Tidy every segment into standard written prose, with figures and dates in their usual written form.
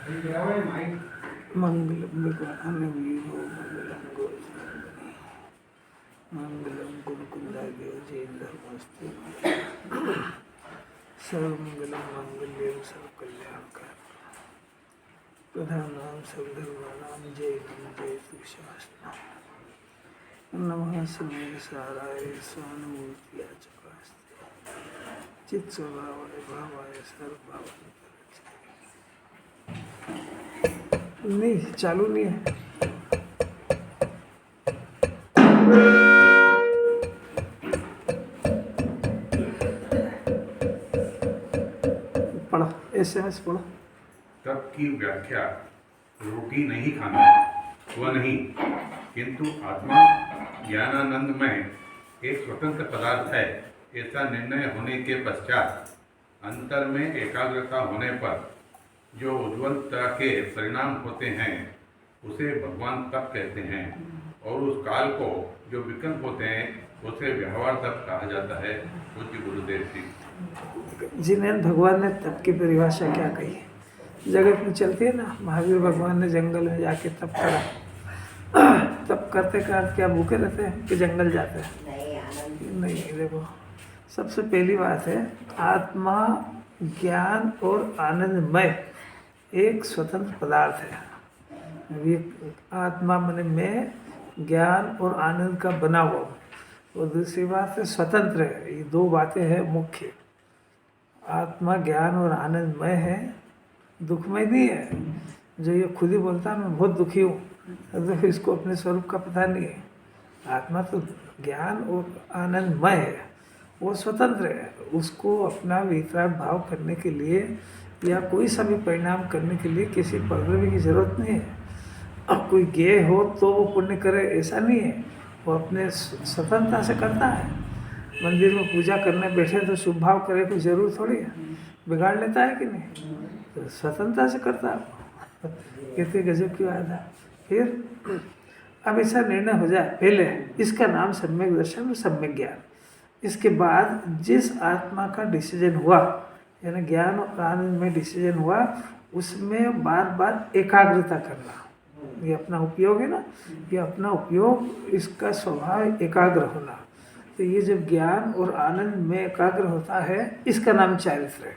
मंगलम भगवान वीरो मंगलम गोसाई मंगलम कुलकुंदादेव जैन धर्मस्ते सर्वमंगलम मंगल्यम सर्वकल्याणकार प्रधानाम सर्वधर्माणाम जैनम जयतु शास्त्रम नमः समय साराय स्वानुभूति याचकास्ते चित स्वभावाय भावाय सर्वभावाय नहीं चालू नहीं है। पढ़ो SMS पढ़ो। तप की व्याख्या रोटी नहीं खाना वह नहीं, किंतु आत्मा ज्ञानानंद में एक स्वतंत्र पदार्थ है, ऐसा निर्णय होने के पश्चात अंतर में एकाग्रता होने पर जो उज्ज्वलता के परिणाम होते हैं उसे भगवान तप कहते हैं, और उस काल को जो विकल्प होते हैं उसे व्यवहार तप कहा जाता है। पूज्य गुरुदेव जी। जिन्हें भगवान ने तप की परिभाषा क्या कही है? जगत में चलती है ना, महावीर भगवान ने जंगल में जाके तप करा। तप करते करते क्या भूखे रहते हैं कि जंगल जाते हैं? नहीं, देखो सबसे पहली बात है आत्मा ज्ञान और आनंदमय एक स्वतंत्र पदार्थ है। आत्मा मन में ज्ञान और आनंद का बना हुआ, और दूसरी बात है स्वतंत्र है। ये दो बातें हैं मुख्य। आत्मा ज्ञान और आनंदमय है, दुखमय नहीं है। जो ये खुद ही बोलता है मैं बहुत दुखी हूँ, तो इसको अपने स्वरूप का पता नहीं है। आत्मा तो ज्ञान और आनंदमय है, वो स्वतंत्र है। उसको अपना वितराग भाव करने के लिए या कोई सा भी परिणाम करने के लिए किसी प्रवृत्ति की जरूरत नहीं है। अब कोई ज्ञेय हो तो वो पुण्य करे, ऐसा नहीं है। वो अपने स्वतंत्रता से करता है। मंदिर में पूजा करने बैठे तो शुभ भाव करे, कोई जरूर थोड़ी है, बिगाड़ लेता है कि नहीं? तो स्वतंत्रता से करता है। कितने गजब की बात है। फिर अब ऐसा निर्णय हो जाए, पहले इसका नाम सम्यक दर्शन और सम्यक ज्ञान। इसके बाद जिस आत्मा का डिसीजन हुआ, यानी ज्ञान और आनंद में डिसीजन हुआ, उसमें बार बार एकाग्रता करना। ये अपना उपयोग है ना, ये अपना उपयोग, इसका स्वभाव एकाग्र होना। तो ये जब ज्ञान और आनंद में एकाग्र होता है, इसका नाम चारित्र है।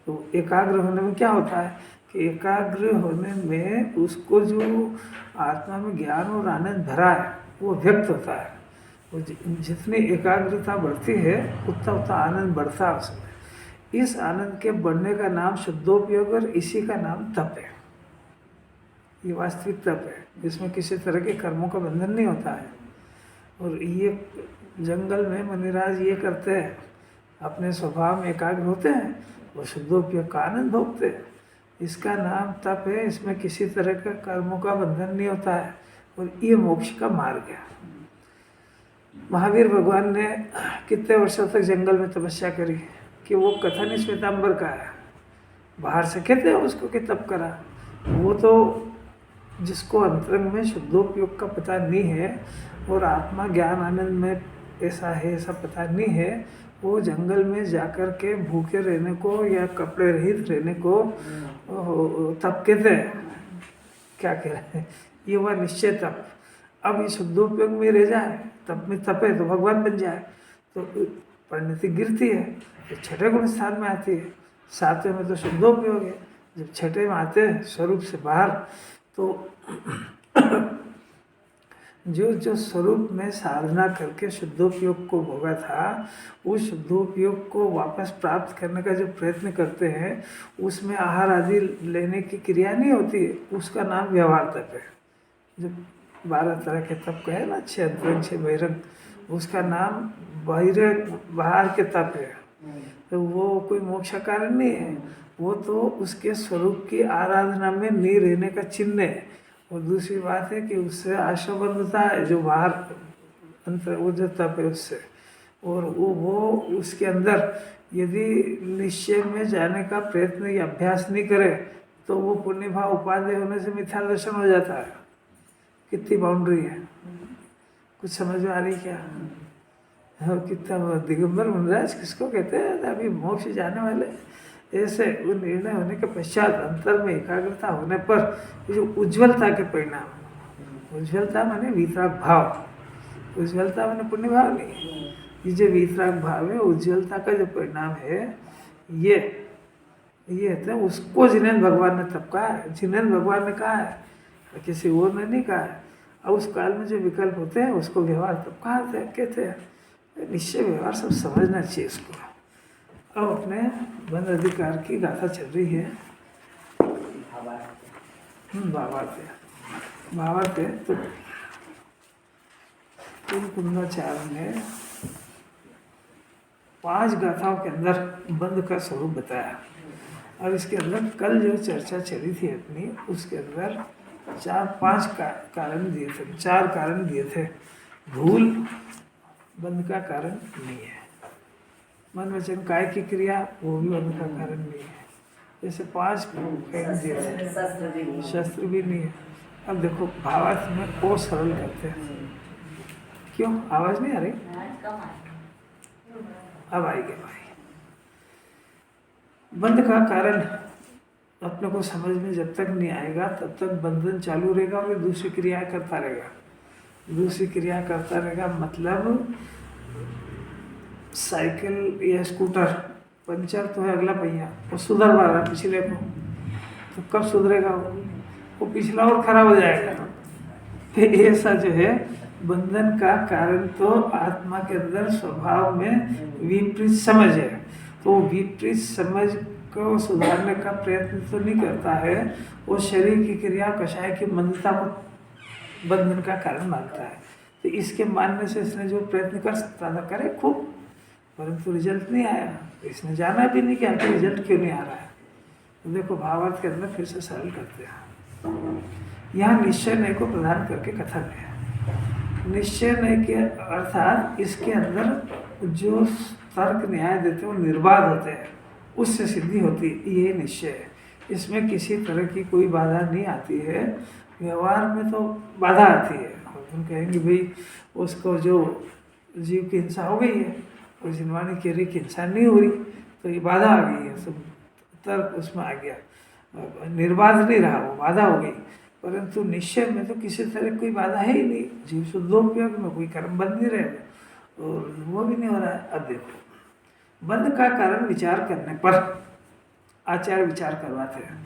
तो एकाग्र होने में क्या होता है कि एकाग्र होने में उसको जो आत्मा में ज्ञान और आनंद भरा है वो व्यक्त होता है। वो जितनी एकाग्रता बढ़ती है उतना उतना आनंद बढ़ता है उसमें। इस आनंद के बढ़ने का नाम शुद्धोपयोग, और इसी का नाम तप है। ये वास्तविक तप है, जिसमें किसी तरह के कर्मों का बंधन नहीं होता है। और ये जंगल में मुनिराज ये करते हैं, अपने स्वभाव में एकाग्र होते हैं, वो शुद्धोपयोग का आनंद भोगते हैं। इसका नाम तप है। इसमें किसी तरह का कर्मों का बंधन नहीं होता है, और ये मोक्ष का मार्ग है। महावीर भगवान ने कितने वर्षों तक जंगल में तपस्या करी कि वो कथन ही श्वेतांबर का है। बाहर से कहते हैं उसको कि तप करा, वो तो जिसको अंतरंग में शुद्धोपयोग का पता नहीं है और आत्मा ज्ञान आनंद में ऐसा है ऐसा पता नहीं है, वो जंगल में जाकर के भूखे रहने को या कपड़े रहित रहने को तप कहते हैं। क्या कह रहे हैं? ये हुआ निश्चय तप। अब ये शुद्धोपयोग में रह जाए, तप में तपे तो भगवान बन जाए, तो परिणति गिरती है, तो छठे गुण स्थान में आती है। सातवें में तो शुद्धोपयोग है। जब छठे में आते हैं स्वरूप से बाहर, तो जो जो स्वरूप में साधना करके शुद्धोपयोग को भोगा था, उस शुद्धोपयोग को वापस प्राप्त करने का जो प्रयत्न करते हैं, उसमें आहार आदि लेने की क्रिया नहीं होती है, उसका नाम व्यवहार तप है। जो 12 तरह के तप कहे ना, 6 अंतरंग 6 बहिरंग, उसका नाम बाहर के तप है। तो वो कोई मोक्ष का कारण नहीं है, वो तो उसके स्वरूप की आराधना में नहीं रहने का चिन्ह है। और दूसरी बात है कि उससे आशाबंधता है, जो बाहर अंतर वो जो तप है उससे। और वो उसके अंदर यदि निश्चय में जाने का प्रयत्न या अभ्यास नहीं करे, तो वो पुण्य भाव उपादेय होने से मिथ्या दर्शन हो जाता है। कितनी बाउंड्री है, कुछ समझ में आ रही क्या? हाँ, कितना दिगंबर मुनिराज किसको कहते हैं? अभी मोक्ष जाने वाले ऐसे वो निर्णय होने के पश्चात अंतर में एकाग्रता होने पर ये जो उज्ज्वलता के परिणाम, उज्ज्वलता माने वीतराग भाव, उज्ज्वलता माने पुण्य भाव नहीं, ये जो वीतराग भाव है, उज्ज्वलता का जो परिणाम है, ये है उसको जिनेन्द्र भगवान ने तब कहा है, जिनेन्द्र भगवान ने कहा है, किसी और ने नहीं कहा है। अब उस काल में जो विकल्प होते हैं उसको व्यवहार तब कहते हैं। निश्चय व्यवहार सब समझना चाहिए इसको। अब अपने बंद अधिकार की गाथा चल रही है। भावार्थ है तो कुंदाचार्य ने 5 गाथाओं के अंदर बंद का स्वरूप बताया। और इसके अंदर कल जो चर्चा चली थी अपनी, उसके अंदर 4-5 कारण दिए थे, 4 कारण दिए थे। भूल बंद का कारण नहीं है, मन वचन काय की क्रिया वो भी बंद का कारण नहीं है। जैसे 5 कारण दिए थे, शस्त्र भी नहीं है। अब देखो भावार्थ में और सरल करते हैं। क्यों आवाज नहीं आ रही? अब आएगी भाई। बंद का कारण अपने को समझ में जब तक नहीं आएगा तब तक बंधन चालू रहेगा और दूसरी क्रिया करता रहेगा, दूसरी क्रिया करता रहेगा। मतलब साइकिल या स्कूटर पंचर तो है अगला पहिया, वो सुधर पा रहा पिछले को, तो कब सुधरेगा वो पिछला और खराब हो जाएगा। फिर ऐसा जो है बंधन का कारण तो आत्मा के अंदर स्वभाव में विपरीत समझ है, तो विपरीत समझ को सुधारने का प्रयत्न तो नहीं करता है, वो शरीर की क्रिया कषाय की मंदता को बंधन का कारण मानता है। तो इसके मानने से इसने जो प्रयत्न कर सकता था करे खूब, परंतु रिजल्ट नहीं आया। तो इसने जाना भी नहीं कि आपका रिजल्ट क्यों नहीं आ रहा है। तो देखो भावार्थ के अंदर फिर से सरल करते हैं। यहाँ निश्चय नय को प्रदान करके कथन है। निश्चय नय के अर्थात इसके अंदर जो तर्क न्याय देते हैं वो निर्बाध होते हैं, उससे सिद्धि होती है, ये निश्चय है। इसमें किसी तरह की कोई बाधा नहीं आती है। व्यवहार में तो बाधा आती है, हम कहेंगे भाई उसको जो जीव की हिंसा हो गई है और जिनवाणी कह रही कि हिंसा नहीं हो रही, तो ये बाधा आ गई है, सब तर्क उसमें आ गया, निर्बाध नहीं रहा, वो बाधा हो गई। परंतु निश्चय में तो किसी तरह कोई बाधा है ही नहीं, जीव शुद्धोपयोग में कोई कर्म बंद नहीं रहे और वो भी नहीं हो रहा है। अब देखो बंध का कारण विचार करने पर आचार्य विचार करवाते हैं,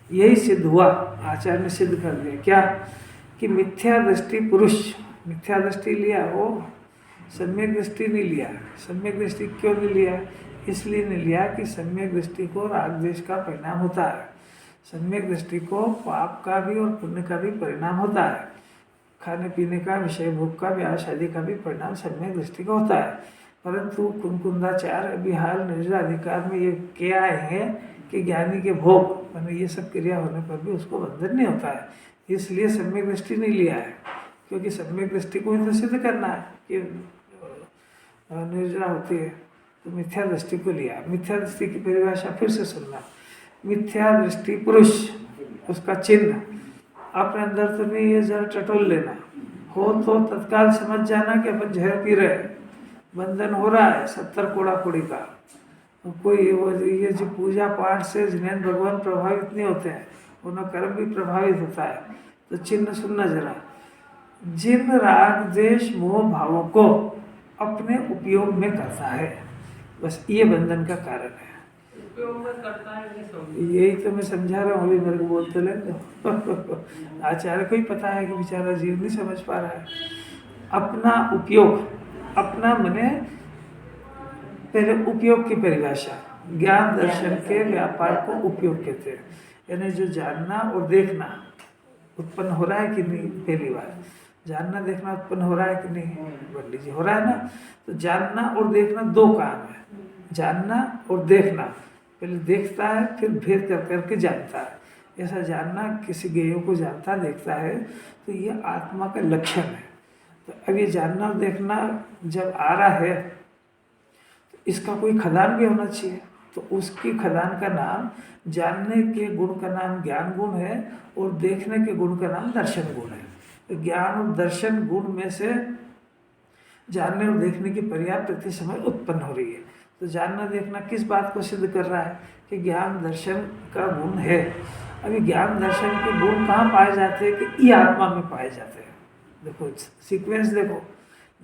यही सिद्ध हुआ, आचार्य ने सिद्ध कर दिया क्या कि मिथ्या दृष्टि पुरुष, मिथ्या दृष्टि लिया वो सम्यक दृष्टि नहीं लिया। सम्यक दृष्टि क्यों नहीं लिया? इसलिए नहीं लिया कि सम्यक दृष्टि को राग द्वेष का परिणाम होता है, सम्यक दृष्टि को पाप का भी और पुण्य का भी परिणाम होता है, खाने पीने का, विषय भोग का, ब्याह शादी का भी परिणाम सम्यक दृष्टि का होता है। परंतु कुंकुंदाचार्य अभी हाल निर्जला अधिकार में ये क्या है कि ज्ञानी के भोग मैंने ये सब क्रिया होने पर भी उसको बंधन नहीं होता है, इसलिए सम्यक दृष्टि नहीं लिया है। क्योंकि सम्यक दृष्टि को ही तो सिद्ध करना है कि निर्जला होती है, तो मिथ्या दृष्टि को लिया। मिथ्या दृष्टि की परिभाषा फिर से सुनना, मिथ्या दृष्टि पुरुष, उसका चिन्ह अपने अंदर तो नहीं, ये जरा टटोल लेना हो तो तत्काल समझ जाना कि अपन जहर पी रहे, बंधन हो रहा है 70 कोड़ा कोड़ी का। तो कोई वो ये जो पूजा पाठ से जिनेन्द्र भगवान प्रभावित नहीं होते हैं, उनका कर्म भी प्रभावित होता है। तो चिन्ह सुनना जरा, जिन राग द्वेष मोह भावों को अपने उपयोग में करता है, बस ये बंधन का कारण है। यही तो मैं समझा रहा हूँ, अभी मेरे को बोलते ले तो आचार्य को ही पता है कि बेचारा जीव नहीं समझ पा रहा है। अपना उपयोग, अपना मने पहले उपयोग की परिभाषा, ज्ञान दर्शन के व्यापार को उपयोग कहते हैं। यानी जो जानना और देखना उत्पन्न हो रहा है कि नहीं, पहली बार जानना देखना उत्पन्न हो रहा है कि नहीं, पंडित जी हो रहा है ना। तो जानना और देखना दो काम है, जानना और देखना, पहले देखता है फिर भेद कर करके जानता है। ऐसा जानना किसी गेयों को जानता देखता है, तो ये आत्मा का लक्षण है। तो अब ये जानना और देखना जब आ रहा है तो इसका कोई खदान भी होना चाहिए। तो उसकी खदान का नाम, जानने के गुण का नाम ज्ञान गुण है और देखने के गुण का नाम दर्शन गुण है। तो ज्ञान और दर्शन गुण में से जानने और देखने की पर्याप्त प्रति समय उत्पन्न हो रही है। तो जानना देखना किस बात को सिद्ध कर रहा है कि ज्ञान दर्शन का गुण है। अभी ज्ञान दर्शन के गुण कहाँ पाए जाते हैं कि ये आत्मा में पाए जाते हैं। देखो सीक्वेंस देखो,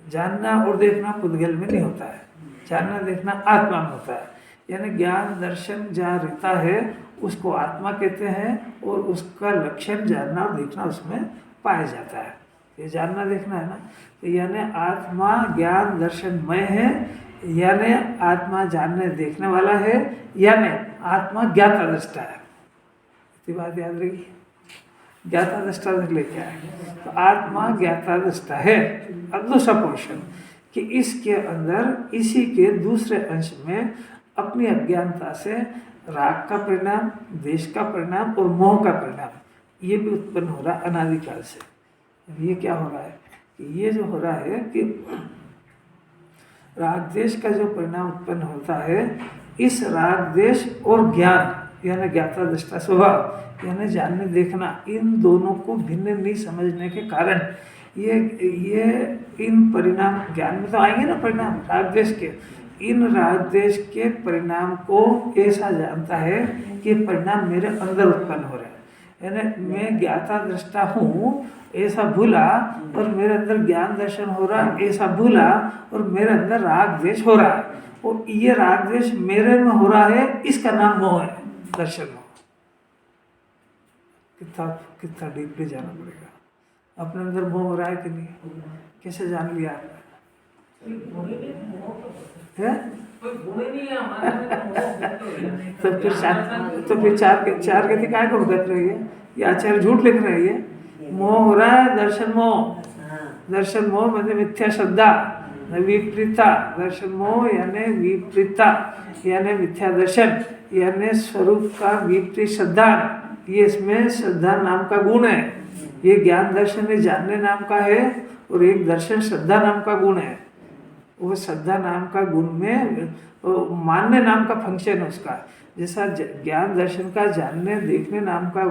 जानना और देखना पुद्गल में नहीं होता है, जानना देखना आत्मा में होता है। यानी ज्ञान दर्शन जहाँ रहता है उसको आत्मा कहते हैं और उसका लक्षण जानना और देखना उसमें पाया जाता है। ये जानना देखना है ना, तो यानी आत्मा ज्ञान दर्शनमय है, यानी आत्मा जानने देखने वाला है, यानी आत्मा ज्ञाता दृष्टा है। इतनी बात याद रही, ज्ञाता दृष्टा लेके आए तो आत्मा ज्ञाता दृष्टा है। अब दूसरा पोर्शन कि इसके अंदर इसी के दूसरे अंश में अपनी अज्ञानता से राग का परिणाम, द्वेष का परिणाम और मोह का परिणाम ये भी उत्पन्न हो रहा है अनादिकाल से। ये क्या हो रहा है कि ये जो हो रहा है कि राग द्वेष का जो परिणाम उत्पन्न होता है, इस राग द्वेष और ज्ञान यानी ज्ञाता दृष्टा स्वभाव यानी जानने देखना, इन दोनों को भिन्न नहीं समझने के कारण ये इन परिणाम ज्ञान में तो आएंगे ना परिणाम राग द्वेष के, इन राग द्वेष के परिणाम को ऐसा जानता है कि परिणाम मेरे अंदर उत्पन्न हो रहे हैं। यानी मैं ज्ञाता दृष्टा हूँ ऐसा भूला और मेरे अंदर ज्ञान दर्शन हो रहा है ऐसा भूला और मेरे अंदर राग द्वेष हो रहा है, और ये राग द्वेष मेरे में हो रहा है, इसका नाम मोह है, दर्शन मोह। कितना डीपली जाना पड़ेगा, अपने अंदर मोह हो रहा है कि नहीं, कैसे जान लिया आपने? तो फिर चार गति काय को भुगत रही है? ये आचार्य झूठ लिख रही है। मोह हो रहा है दर्शन मोह, दर्शन मोह मतलब मिथ्या श्रद्धा, विपरीता। दर्शन मोह यानी विपरीता यानी मिथ्या दर्शन यानी स्वरूप का विपरीत श्रद्धा। ये इसमें श्रद्धा नाम का गुण है। ये ज्ञान दर्शन जानने नाम का है और एक दर्शन श्रद्धा नाम का गुण है। वो श्रद्धा नाम का गुण में मानने नाम का फंक्शन है उसका। जैसा ज्ञान दर्शन का जानने देखने नाम का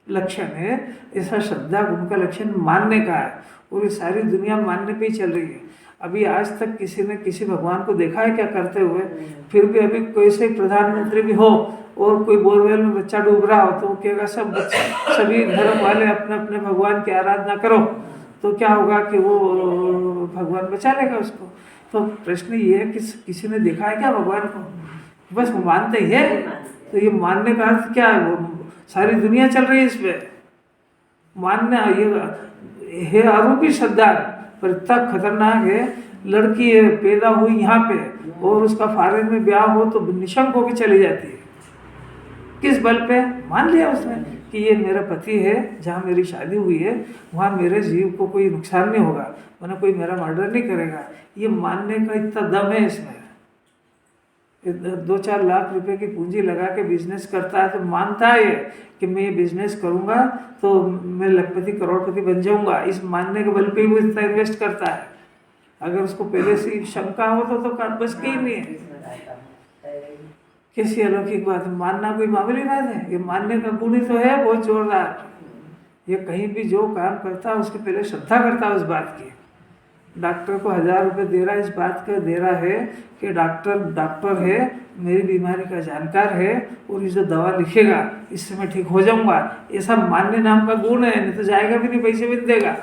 लक्षण है, ऐसा श्रद्धा गुण का लक्षण मानने का है, और ये सारी दुनिया मानने पे ही चल रही है। अभी आज तक किसी ने किसी भगवान को देखा है क्या करते हुए? फिर भी अभी कोई से प्रधानमंत्री भी हो और कोई बोरवेल में बच्चा डूब रहा हो तो वो कहेगा सभी धर्म वाले अपने अपने भगवान की आराधना करो, तो क्या होगा कि वो भगवान बचा लेगा उसको। तो प्रश्न ये है कि किसी ने देखा है क्या भगवान को? बस वो मानते ही है। तो ये मानने का अर्थ क्या है? वो सारी दुनिया चल रही है इस पे मानना। ये है आरोपी श्रद्धा, पर इतना खतरनाक है। लड़की है पैदा हुई यहाँ पे और उसका फॉरेन में ब्याह हो तो निशंक होकर चली जाती है। किस बल पे? मान लिया उसने कि ये मेरा पति है, जहाँ मेरी शादी हुई है वहाँ मेरे जीव को कोई नुकसान नहीं होगा, वरना कोई मेरा मर्डर नहीं करेगा। ये मानने का इतना दम है इसमें। 2-4 लाख रुपए की पूंजी लगा के बिजनेस करता है तो मानता है कि मैं ये बिजनेस करूँगा तो मैं लखपति करोड़पति बन जाऊँगा। इस मानने के बल पे ही वो इतना इन्वेस्ट करता है। अगर उसको पहले से शंका हो तो बस के ही नहीं है। कैसी अलौकिक बात है, मानना कोई मामूली बात है? ये मानने का गुण ही तो है बहुत जोरदार। ये कहीं भी जो काम करता है उसके पहले श्रद्धा करता है उस बात की। डॉक्टर को 1000 रुपये दे रहा है, इस बात का दे रहा है कि डॉक्टर है, मेरी बीमारी का जानकार है और ये जो दवा लिखेगा इससे मैं ठीक हो जाऊंगा। ऐसा मानने नाम का गुण है, नहीं तो जाएगा भी नहीं, पैसे भी नहीं देगा।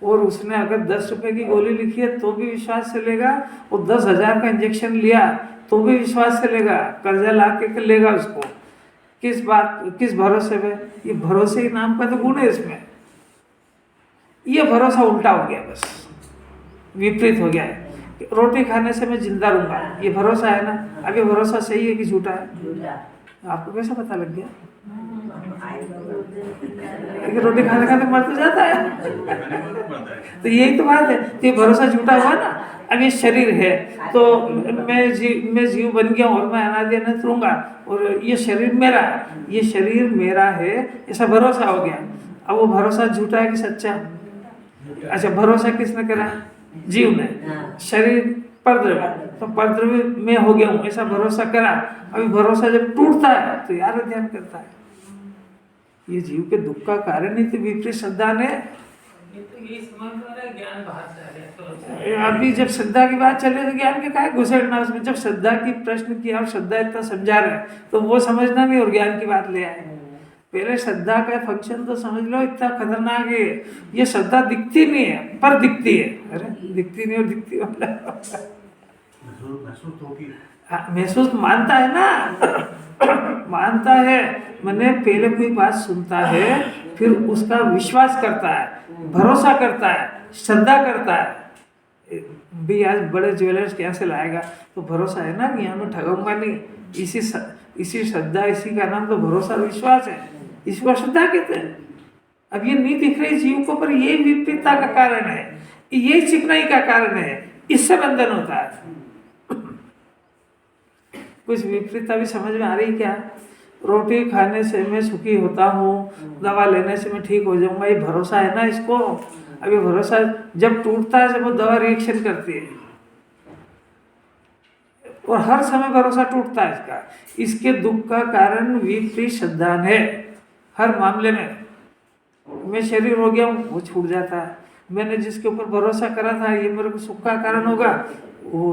और उसने अगर 10 रुपये की गोली लिखी है तो भी विश्वास से लेगा, और 10,000 का इंजेक्शन लिया तो भी विश्वास से लेगा, कर्जा ला के लेगा उसको। किस भरोसे पे? ये भरोसे के नाम का तो गुण है इसमें। ये भरोसा उल्टा हो गया, बस विपरीत हो गया है। रोटी खाने से मैं जिंदा रहूंगा, ये भरोसा है ना? अब ये भरोसा सही है कि झूठा है? आपको कैसे पता लग गया? रोटी खाने खाते मर तो जाता है। तो यही तो बात है, तो ये भरोसा झूठा हुआ ना। अब ये शरीर है तो मैं जीव बन गया और मैं अनादि अनंत रहूंगा, और ये शरीर मेरा है, ये शरीर मेरा है, ऐसा भरोसा हो गया। अब वो भरोसा झूठा है कि सच्चा? अच्छा, भरोसा किसने करा? जीव ने। शरीर परद्रव्य, तो परद्रव्य में हो गया हूँ ऐसा भरोसा करा। अभी भरोसा जब टूटता है तो यार ध्यान करता है। ये जीव के दुख का कारण ही तो विपरीत श्रद्धा ने ये तो यही समझ में आ रहा है, ज्ञान बाहर से आ गया तो अभी जब श्रद्धा की बात चले तो ज्ञान के काहे घुसेड़ना उसमें। जब श्रद्धा की प्रश्न किया और श्रद्धा इतना समझा रहे हैं तो वो समझना नहीं और ज्ञान की बात ले आए। पहले श्रद्धा का फंक्शन तो समझ लो, इतना खतरनाक है ये। श्रद्धा दिखती नहीं है पर दिखती है। अरे दिखती नहीं और दिखती मतलब महसूस होगी। महसूस मानता है ना मानता है, मैंने पहले कोई बात सुनता है फिर उसका विश्वास करता है, भरोसा करता है, श्रद्धा करता है। भी आज बड़े ज्वेलर्स कैसे से लाएगा तो भरोसा है ना कि हमें ठगूंगा नहीं। इसी श्रद्धा, इसी का नाम तो भरोसा विश्वास है, इसको श्रद्धा कहते हैं। अब ये नहीं दिख रही जीव को पर ये विपरीतता का कारण है, ये चिकनाई का कारण है, इससे बंधन होता है। कुछ विपरीतता भी समझ में आ रही क्या? रोटी खाने से मैं सुखी होता हूँ, दवा लेने से मैं ठीक हो जाऊंगा, ये भरोसा है ना इसको। अब ये भरोसा जब टूटता है जब वो दवा रिएक्शन करती है और हर समय भरोसा टूटता है इसका। इसके दुख का कारण विपरीत श्रद्धा है। हर मामले में मैं शरीर हो गया हूँ वो छूट जाता है, मैंने जिसके ऊपर भरोसा करा था ये मेरे को सुख का कारण होगा वो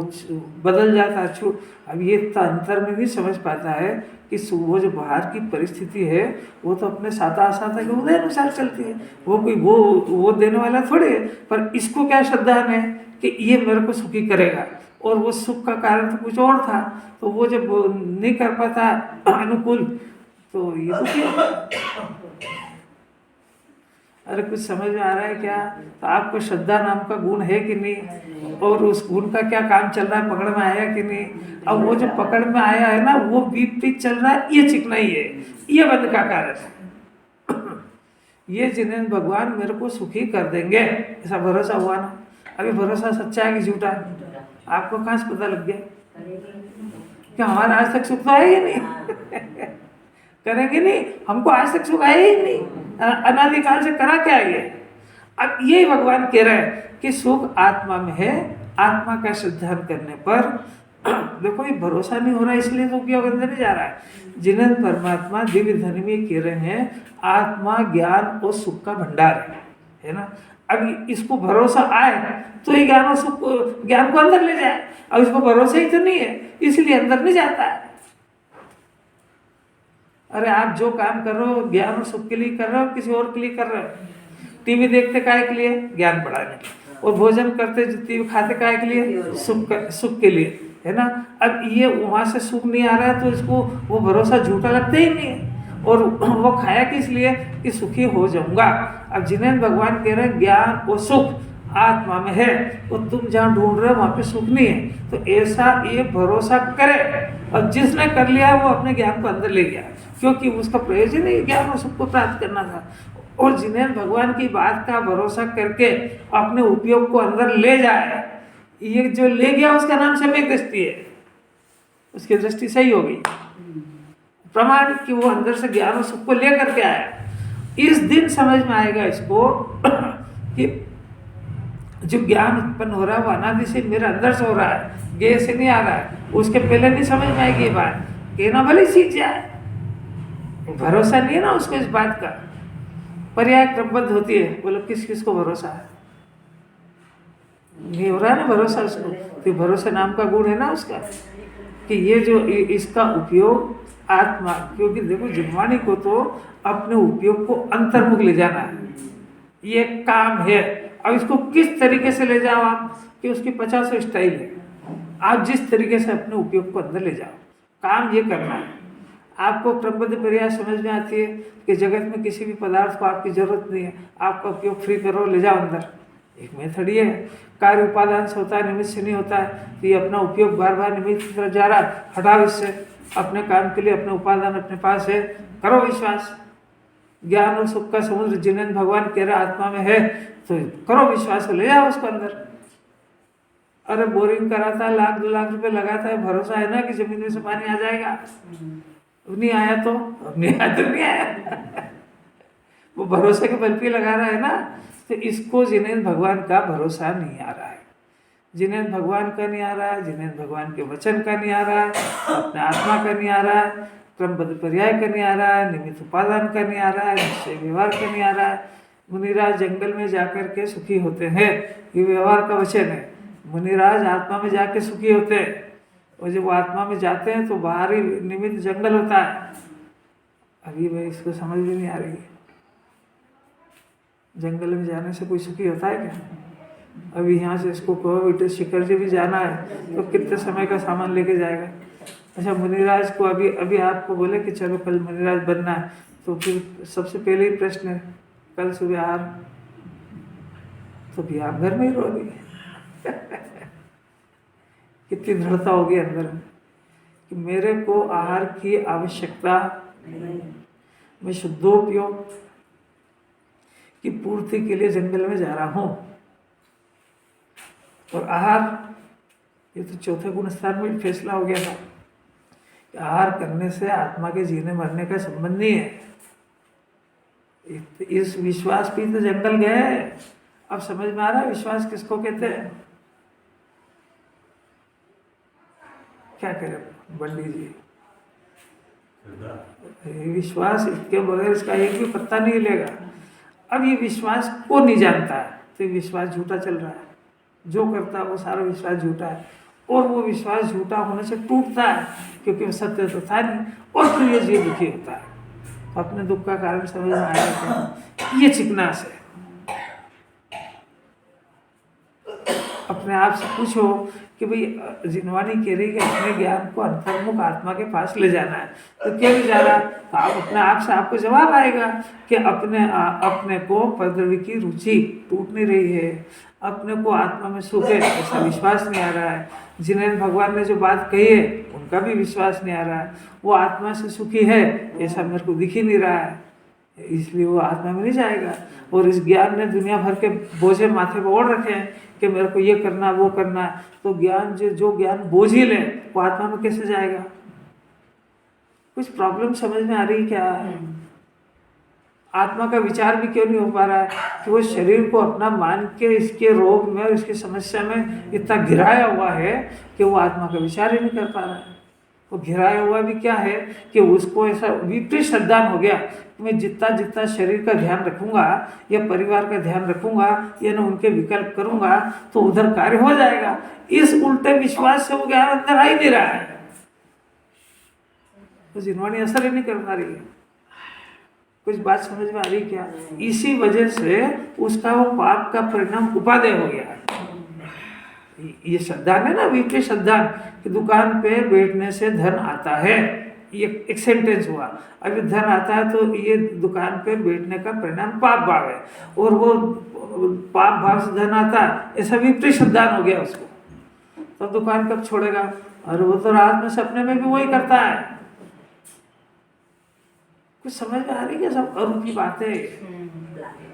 बदल जाता है, छूट। अब ये अंतर में भी समझ पाता है कि वो जो बाहर की परिस्थिति है वो तो अपने साता के उदय अनुसार चलती है, वो कोई वो देने वाला थोड़े है। पर इसको क्या श्रद्धा है कि ये मेरे को सुखी करेगा, और वो सुख का कारण तो कुछ और था, तो वो जब नहीं कर पाता अनुकूल तो ये दुखी। अरे कुछ समझ में आ रहा है क्या? तो आपको श्रद्धा नाम का गुण है कि नहीं, और उस गुण का क्या काम चल रहा है, पकड़ में आया कि नहीं? अब वो जो पकड़ में आया है ना वो विपरीत चल रहा है, ये चिकनाई है, ये बंध का कारण है। ये जिन्हें भगवान मेरे को सुखी कर देंगे ऐसा भरोसा हुआ ना। अभी भरोसा सच्चा है कि झूठा है आपको कहाँ से पता लग गया? क्या हमारा आज तक सुख तो है ही नहीं करेंगे नहीं, हमको आज तक सुख आया ही नहीं, अनादिकाल से करा क्या ये? अब ये भगवान कह रहे हैं कि सुख आत्मा में है, आत्मा का सिद्धांत करने पर देखो ये भरोसा नहीं हो रहा इसलिए तो क्या बंधन नहीं जा रहा है। जिन्हें परमात्मा दिव्य ध्वनि में कह रहे हैं आत्मा ज्ञान और सुख का भंडार है ना। अब इसको भरोसा आए तो ये ज्ञान और सुख ज्ञान को अंदर ले जाए, अब इसको भरोसा ही तो नहीं है इसलिए अंदर नहीं जाता है। अरे आप जो काम कर रहे हो ज्ञान और सुख के लिए कर रहे हो, किसी और के लिए कर रहे हो? टीवी देखते काहे के लिए? ज्ञान बढ़ाने के। और भोजन करते टीवी खाते काहे के लिए? सुख के लिए, है ना। अब ये वहाँ से सुख नहीं आ रहा है तो इसको वो भरोसा झूठा लगता ही नहीं है, और वो खाया किस लिए? कि सुखी हो जाऊंगा। अब जिन्हें भगवान कह रहे हैं ज्ञान और सुख आत्मा में है, और तुम जहाँ ढूंढ रहे हो वहाँ पे सुख नहीं है, तो ऐसा ये भरोसा करे। और जिसने कर लिया वो अपने ज्ञान को अंदर ले गया, क्योंकि उसका प्रयोजन ही ज्ञान और सुख को प्राप्त करना था। और जिन्हें भगवान की बात का भरोसा करके अपने उपयोग को अंदर ले जाए, ये जो ले गया उसका नाम सम्यक दृष्टि है, उसकी दृष्टि सही हो गई, प्रमाण कि वो अंदर से ज्ञान और सुख को लेकर के आया। इस दिन समझ में आएगा इसको कि जो ज्ञान उत्पन्न हो रहा है वो अनादि से मेरे अंदर से हो रहा है, गे से नहीं आ रहा है। उसके पहले नहीं समझ में आएगी ये बात, कहना भले सीख जाए, भरोसा नहीं है ना उसको इस बात का। पर्याय क्रमबद्ध होती है, बोलो किस किस को भरोसा है? नहीं हो रहा है ना भरोसा उसको, तो भरोसा नाम का गुण है ना उसका, कि ये जो इसका उपयोग आत्मा, क्योंकि देखो जिनवाणी को तो अपने उपयोग को अंतर्मुख ले जाना है, ये काम है। अब इसको किस तरीके से ले जाओ आप, कि उसकी 50 स्टाइल है, आप जिस तरीके से अपने उपयोग को अंदर ले जाओ, काम ये करना है। आपको क्रमबद्ध पर्याय समझ में आती है कि जगत में किसी भी पदार्थ को आपकी जरूरत नहीं है, आपका उपयोग फ्री करो, ले जाओ अंदर। एक मेथड ये है। कार्य उपादान से होता है, निमित्त से नहीं होता है, तो ये अपना उपयोग बार बार निमित्त की तरफ जा रहा है, हटाओ इससे। अपने काम के लिए अपने उपादान अपने पास है, करो विश्वास। ज्ञान और सुख का समुद्र जिन्हें भगवान कह रहा आत्मा में है, तो करो विश्वास, ले जाओ उसको अंदर। अरे बोरिंग कराता है, 1 2 लाख रुपए लगाता है, भरोसा है ना कि जमीन में से पानी आ जाएगा? नहीं आया तो अब नहीं आया तो नहीं आया वो भरोसे के बल पे लगा रहा है ना। तो इसको जिन्हें भगवान का भरोसा नहीं आ रहा है, जिन्हें भगवान का नहीं आ रहा है, जिन्हें भगवान के वचन का नहीं आ रहा है, अपने आत्मा का नहीं आ रहा है, क्रमबद्ध पर्याय का नहीं आ रहा है, निमित्त उपादान का नहीं आ रहा है, निश्चय व्यवहार का नहीं आ रहा है, मुनिराज जंगल में जाकर के सुखी होते हैं, ये व्यवहार का वचन है। मुनिराज आत्मा में जाके सुखी होते हैं, और जब वो आत्मा में जाते हैं तो बाहरी निमित्त जंगल होता है। अभी भाई इसको समझ भी नहीं आ रही है। जंगल में जाने से कोई सुखी होता है क्या? अभी यहाँ से इसको कहो बेटे शिखर जी भी जाना है तो कितने समय का सामान लेके जाएगा? अच्छा, मुनिराज को अभी आपको बोले कि चलो कल मुनिराज बनना है, तो फिर सबसे पहले ही प्रश्न है कल सुबह आहार, तो भी आप घर में ही रहोगे। कितनी दृढ़ता होगी अंदर में कि मेरे को आहार की आवश्यकता, मैं शुद्धोपयोग की पूर्ति के लिए जंगल में जा रहा हूं। और आहार, ये तो चौथे गुण स्थान में फैसला हो गया था कि आहार करने से आत्मा के जीने मरने का संबंध नहीं है। इस विश्वास पे तो जंगल गए। अब समझ में आ रहा है विश्वास किसको कहते हैं? क्या करें बंडी जी, ये विश्वास, इसके बगैर इसका एक भी पत्ता नहीं हिलेगा। अब ये विश्वास को नहीं जानता है तो विश्वास झूठा चल रहा है। जो करता है वो सारा विश्वास झूठा है, और वो विश्वास झूठा होने से टूटता है क्योंकि वो सत्य तो था नहीं, और फिर ये जीव दुखी होता है। तो अपने दुख का कारण समझ में आया ये चिकनास है। अपने आप से पूछो कि भाई जिनवानी कह रही कि अपने ज्ञान को अंतर्मुख आत्मा के पास ले जाना है, तो क्या ले जा रहा है? तो आप अपने आप से आपको जवाब आएगा कि अपने को पदवी की रुचि टूट नहीं रही है, अपने को आत्मा में सुख है ऐसा विश्वास नहीं आ रहा है, जिन्हें भगवान ने जो बात कही है उनका भी विश्वास नहीं आ रहा है, वो आत्मा से सुखी है ऐसा मेरे को दिख ही नहीं रहा है, इसलिए वो आत्मा में नहीं जाएगा। और इस ज्ञान ने दुनिया भर के बोझे माथे पर ओढ़ रखे हैं कि मेरे को ये करना वो करना, तो ज्ञान जो ज्ञान बोझ ही ले वो आत्मा में कैसे जाएगा? कुछ प्रॉब्लम समझ में आ रही क्या? आत्मा का विचार भी क्यों नहीं हो पा रहा है कि वो शरीर को अपना मान के इसके रोग में और इसकी समस्या में इतना घिराया हुआ है कि वो आत्मा का विचार ही नहीं कर पा रहा है। वो घिराया हुआ भी क्या है कि उसको ऐसा विपरीत श्रद्धान हो गया कि मैं जितना जितना शरीर का ध्यान रखूंगा या परिवार का ध्यान रखूंगा या ना उनके विकल्प करूंगा तो उधर कार्य हो जाएगा। इस उल्टे विश्वास से वो ज्ञान अंदर आ ही नहीं रहा है, तो जिनवानी असर ही नहीं कर पा रही है। कुछ बात समझ में आ रही क्या? इसी वजह से उसका वो पाप का परिणाम उपादेय हो गया है। ये श्रद्धान है ना, विपरीत श्रद्धान कि दुकान पे बैठने से धन आता है, ये एक सेंटेंस हुआ। अभी धन आता है तो ये दुकान पे बैठने का परिणाम पाप भाव है, और वो पाप भाव से धन आता है ऐसा विपरीत श्रद्धान हो गया उसको, तो दुकान कब छोड़ेगा? और वो तो रात में सपने में भी वही करता है। कुछ समझ में आ रही है? सब अरूपी बातें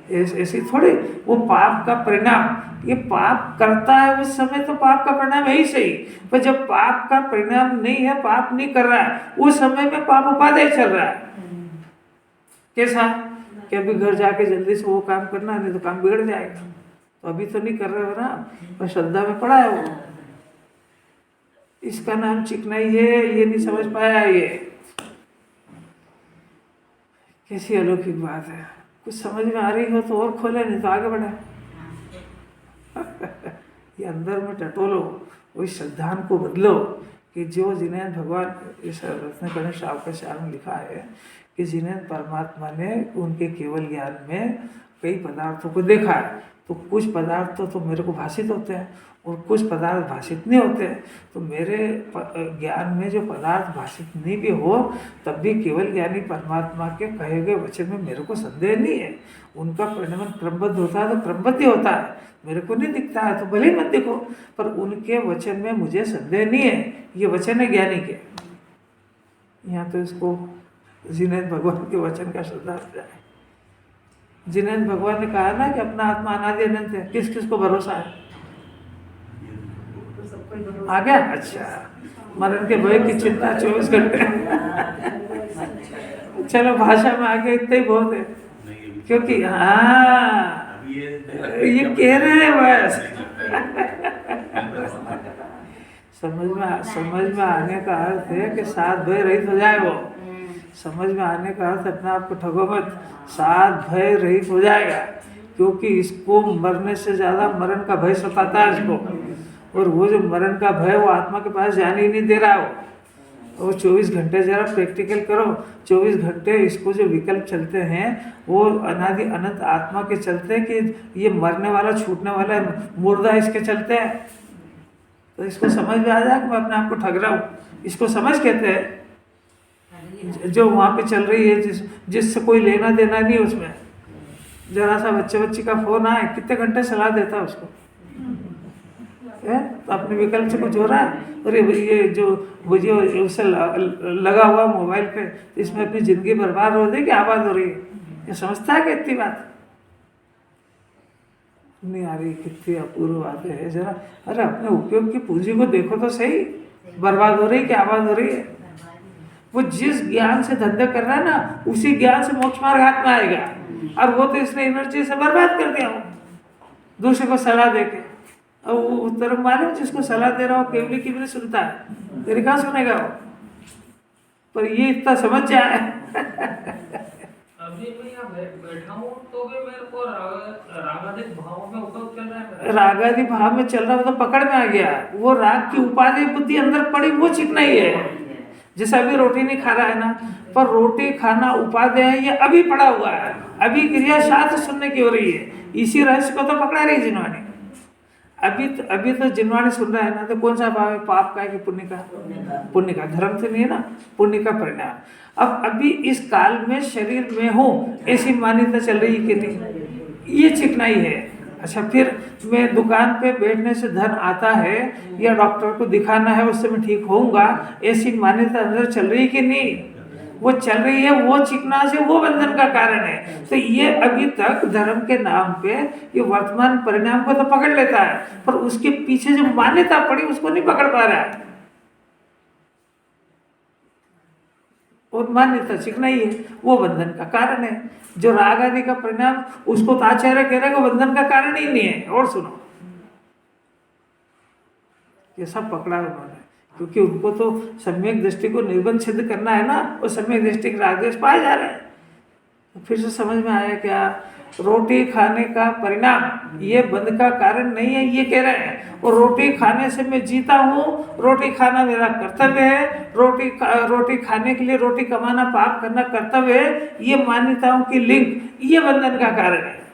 ऐसी थोड़ी। वो पाप का परिणाम, ये पाप करता है उस समय तो पाप का परिणाम है ही सही, पर जब पाप का परिणाम नहीं है, पाप नहीं कर रहा है, उस समय में पाप उपादेय चल रहा है। कैसा कि अभी घर जाके जल्दी से वो काम करना, नहीं तो काम बिगड़ जाएगा। तो अभी तो नहीं कर रहे हो ना, पर श्रद्धा में पड़ा है वो। इसका नाम चिकनाई है, ये नहीं समझ पाया। ये कैसी अलौकिक बात है। कुछ समझ में आ रही हो तो और खोले, नहीं तो आगे बढ़े। ये अंदर में टटोलो, वही श्रद्धान को बदलो कि जो जिन्हें भगवान, इस रत्नकर्ण श्रावक में लिखा है कि जिन्हें परमात्मा ने उनके केवल ज्ञान में कई पदार्थों को देखा है, तो कुछ पदार्थ तो मेरे को भाषित होते हैं और कुछ पदार्थ भाषित नहीं होते। तो मेरे ज्ञान में जो पदार्थ भाषित नहीं भी हो तब भी केवल ज्ञानी परमात्मा के कहे गए वचन में मेरे को संदेह नहीं है। उनका परिणाम क्रमबद्ध होता है तो क्रमबद्ध होता है, मेरे को नहीं दिखता है तो भले ही मत देखो, पर उनके वचन में मुझे संदेह नहीं है। ये वचन है ज्ञानी के। यहाँ तो इसको जिन्हें भगवान के वचन का श्रद्धा हो जाए। जिन्हें भगवान ने कहा ना कि अपना आत्मा अनादि अनंत है, किस किस को भरोसा है? आ गया? अच्छा, मरण के भय की चिंता 24 घंटे। चलो भाषा में आगे इतना ही बहुत है, क्योंकि हाँ ये कह रहे हैं बस। समझ में आने का अर्थ है कि सात भय रहित हो जाए वो। समझ में आने का अर्थ अपने आप को ठगो मत, साथ भय रहित हो जाएगा, क्योंकि इसको मरने से ज़्यादा मरण का भय सताता है इसको, और वो जो मरण का भय वो आत्मा के पास जाने ही नहीं दे रहा हो। वो 24 घंटे जरा प्रैक्टिकल करो, 24 घंटे इसको जो विकल्प चलते हैं वो अनादि अनंत आत्मा के चलते हैं कि ये मरने वाला छूटने वाला मुर्दा इसके चलते हैं। तो इसको समझ में आ जाए कि मैं अपने आप को ठग रहा हूँ, इसको समझ कहते हैं। जो वहाँ पे चल रही है जिससे कोई लेना देना नहीं उसमें, जरा सा बच्ची का फोन आए कितने घंटे सलाह देता है उसको है? तो अपने विकल्प से कुछ हो रहा है। अरे ये जो उसे लगा हुआ मोबाइल पे, इसमें अपनी ज़िंदगी बर्बाद हो रही है कि आबाद हो रही है, ये समझता है कि इतनी बात नहीं आ रही। कितनी अपूर्व बातें है जरा। अरे अपने उपयोग की पूंजी को देखो तो सही, बर्बाद हो रही है कि आबाद हो रही है। वो जिस ज्ञान से धंधा कर रहा है ना, उसी ज्ञान से मोक्ष मार्ग हाथ में आएगा, और वो तो इसने एनर्जी से बर्बाद कर दिया हो दूसरे को सलाह देके। और वो तरफ मालूम जिसको सलाह दे रहा हो केवली की भी नहीं सुनता है, तेरी कहाँ सुनेगा वो। पर ये इतना समझ जाए। अभी मैं यहाँ बैठा हूँ तो भी मेरे को रागादिक भाव में उपयोग चल रहा है। रागादि भाव में चल रहा, तो पकड़ में आ गया। वो राग की उपाधि बुद्धि अंदर पड़ी, वो चिकना ही है। जैसे अभी रोटी नहीं खा रहा है ना, पर रोटी खाना उपादेय है, ये अभी पड़ा हुआ है, अभी क्रिया शास्त्र सुनने की हो रही है। इसी रहस्य को तो पकड़ा रही जिन्वाणी। अभी तो जिन्वाणी सुन रहा है ना, तो कौन सा भाव है, पाप का है कि पुण्य का? पुण्य का। धर्म से नहीं है ना, पुण्य का परिणाम। अब अभी इस काल में शरीर में हूँ ऐसी मान्यता चल रही है कि नहीं, ये चिकनाई है। अच्छा, फिर मैं दुकान पे बैठने से धन आता है, या डॉक्टर को दिखाना है उससे मैं ठीक होऊंगा, ऐसी मान्यता अंदर चल रही कि नहीं? वो चल रही है। वो चिकना से वो बंधन का कारण है। तो ये अभी तक धर्म के नाम पे ये वर्तमान परिणाम को तो पकड़ लेता है, पर उसके पीछे जो मान्यता पड़ी उसको नहीं पकड़ पा रहा है। और मान्यता चिकना ही है, वो बंधन का कारण है। जो राग आदि का परिणाम, उसको तो आचार्य कह रहे हैं वो बंधन का कारण ही नहीं है। और सुनो, ये सब पकड़ा उन्होंने, क्योंकि उनको तो सम्यक दृष्टि को निर्बंध सिद्ध करना है ना, और सम्यक दृष्टि के राग द्वेष पाए जा रहे हैं। तो फिर से समझ में आया क्या? रोटी खाने का परिणाम ये बंध का कारण नहीं है, ये कह रहे हैं। और रोटी खाने से मैं जीता हूँ, रोटी खाना मेरा कर्तव्य है, रोटी खाने के लिए रोटी कमाना पाप करना कर्तव्य है, ये मान्यताओं की लिंक, ये बंधन का कारण है।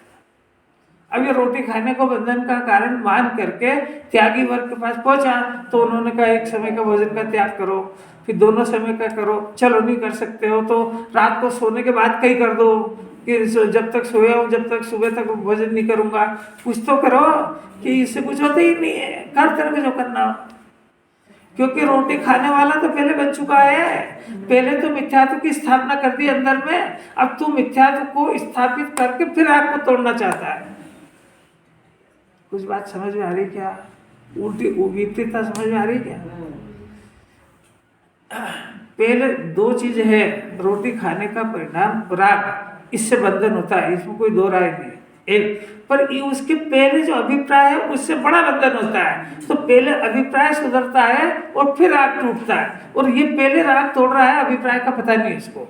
अब ये रोटी खाने को बंधन का कारण मान करके त्यागी वर्ग के पास पहुंचा, तो उन्होंने कहा एक समय का भोजन का त्याग करो, फिर दोनों समय का करो। चलो नहीं कर सकते हो तो रात को सोने के बाद कहीं कर दो, कि जब तक सोया हूँ जब तक सुबह तक भोजन नहीं करूँगा। कुछ तो करो, कि इससे कुछ होता ही नहीं है, कर तरह जो करना हो। क्योंकि रोटी खाने वाला तो पहले बन चुका है, पहले तो मिथ्यात्व की स्थापना कर दी अंदर में। अब तू मिथ्यात्व को स्थापित करके फिर आपको तोड़ना चाहता है। कुछ बात समझ में आ रही क्या? उल्टी विपरीतता समझ में आ रही क्या? पहले दो चीज है, रोटी खाने का परिणाम राग, इससे बंधन होता है, इसमें कोई दो राय नहीं है। एक पर ये उसके पहले जो अभिप्राय है उससे बड़ा बंधन होता है। तो पहले अभिप्राय सुधरता है और फिर राग टूटता है, और ये पहले राग तोड़ रहा है, अभिप्राय का पता नहीं इसको।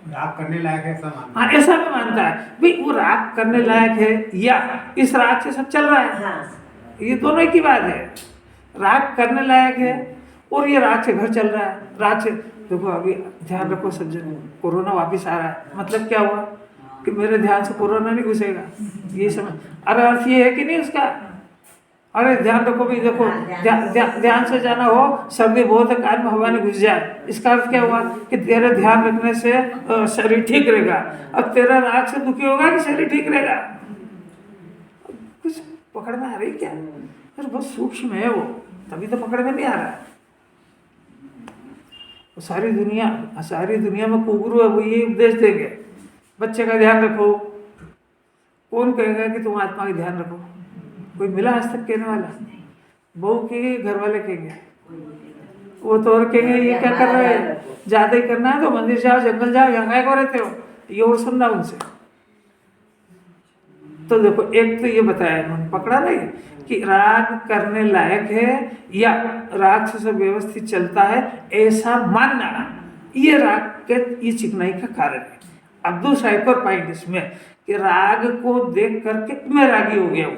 राग करने लायक है, ऐसा मानता हाँ, ऐसा भी मानता है भाई वो राग करने लायक है, या इस राग से सब चल रहा है। ये दोनों एक ही बात है। राग करने लायक है और ये राग से घर चल रहा है। राग से देखो, अभी ध्यान रखो सब जन, कोरोना वापिस आ रहा है, मतलब क्या हुआ कि मेरे ध्यान से कोरोना नहीं घुसेगा, ये समझ। अरे अर्थ ये है कि नहीं उसका? अरे ध्यान रखो भी, देखो ध्यान से जाना हो, सर्दी बहुत है, कान में हवा नहीं घुस जाए, इसका अर्थ क्या हुआ कि तेरे ध्यान रखने से शरीर ठीक रहेगा। अब तेरा राग से दुखी होगा कि शरीर ठीक रहेगा? कुछ पकड़ में आ रही क्या? अरे बहुत सूक्ष्म है वो, तभी तो पकड़ में नहीं आ रहा है। सारी दुनिया में कुगुरु है, वो ये उपदेश देंगे, बच्चे का ध्यान रखो। कौन कहेगा कि तुम आत्मा का ध्यान रखो? कोई मिला आज तक कहने वाला? बहू के घर वाले कहेंगे, वो तो और कहेंगे ये क्या कर रहे हैं, ज़्यादा ही करना है तो मंदिर जाओ, जंगल जाओ, यहाँ क्या रहते हो, ये और सुनना उनसे। तो देखो, एक तो ये बताया इन्होंने, पकड़ा नहीं कि राग करने लायक है या राग से सब व्यवस्थित चलता है, ऐसा मानना। ये राग के ये चिकनाई का कारण है। अब दूसरा एक और पॉइंट इसमें कि राग को देख करके मैं रागी हो गया हूँ,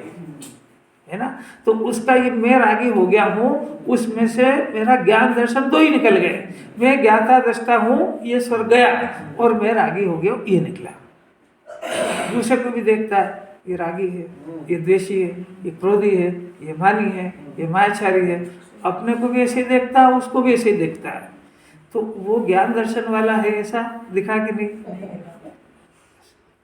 है ना। तो उसका ये मैं रागी हो गया हूँ, उसमें से मेरा ज्ञान दर्शन दो ही निकल गए। मैं ज्ञाता दृष्टा हूँ, ये स्वर गया, और मैं रागी हो गया हूँ, ये निकला। दूसरे को भी देखता है, ये रागी है, ये द्वेषी है, ये क्रोधी है, ये मानी है, ये मायाचारी है। अपने को भी ऐसे ही देखता है, उसको भी ऐसे ही देखता है। तो वो ज्ञान दर्शन वाला है, ऐसा दिखा कि नहीं।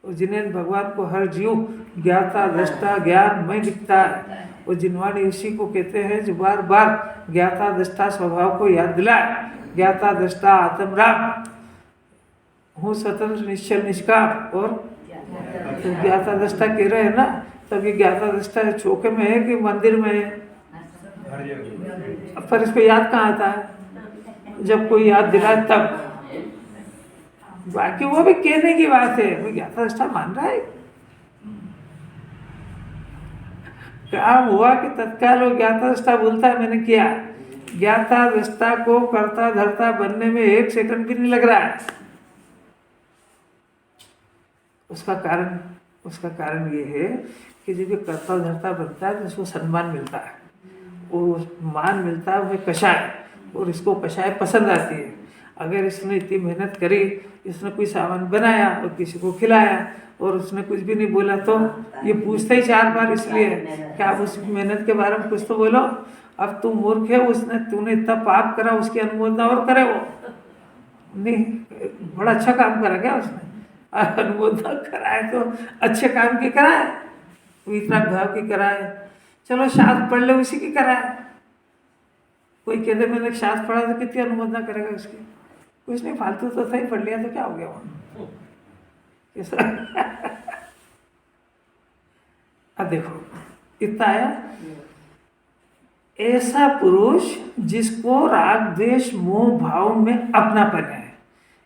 जिन्हें भगवान को हर जीव ज्ञाता दृष्टा ज्ञान में दिखता है, वो जिनवाणी उसी को कहते हैं जो बार बार ज्ञाता दृष्टा स्वभाव को याद दिलाए। ज्ञाता दृष्टा आत्म राम हूँ, स्वतंत्र निश्चल निष्काम। और तो ज्ञाता दृष्टा कह रहे हैं ना, तब ये ज्ञाता दृष्टा चौके में है कि मंदिर में है। अब पर इसको याद कहाँ आता है, जब कोई याद दिलाए तब। बाकी वो भी कहने की बात है, वो ज्ञाता दृष्टा मान रहा है। काम हुआ कि तत्काल वो ज्ञाता दृष्टा बोलता है मैंने किया। ज्ञाता दृष्टा को कर्ता धर्ता बनने में 1 सेकंड भी नहीं लग रहा है। उसका कारण ये है कि जब ये कर्ता धर्ता बनता है तो उसको सम्मान मिलता है, वो मान मिलता है, वो कषाय, और इसको कषाय पसंद आती है। अगर इसने इतनी मेहनत करी, इसने कोई सामान बनाया और किसी को खिलाया और उसने कुछ भी नहीं बोला, तो ये पूछता ही 4 बार इसलिए कि आप उस मेहनत के बारे में कुछ तो बोलो। अब तुम मूर्ख है, तूने इतना पाप करा, उसकी अनुमोदना और करे वो नहीं, बड़ा अच्छा काम करा क्या उसने, अनुमोदना कराए तो अच्छे काम की कराए, इतना भाव की कराए। चलो शास्त्र पढ़ ले, उसी की कराए। कोई कहते मैंने शास्त्र पढ़ा तो कितनी अनुमोदना करेगा उसकी, कुछ नहीं, फालतू तो सही पढ़ लिया तो क्या हो गया वहाँ। अब देखो इतना आया, ऐसा पुरुष जिसको राग द्वेष मोह भाव में अपनापन है।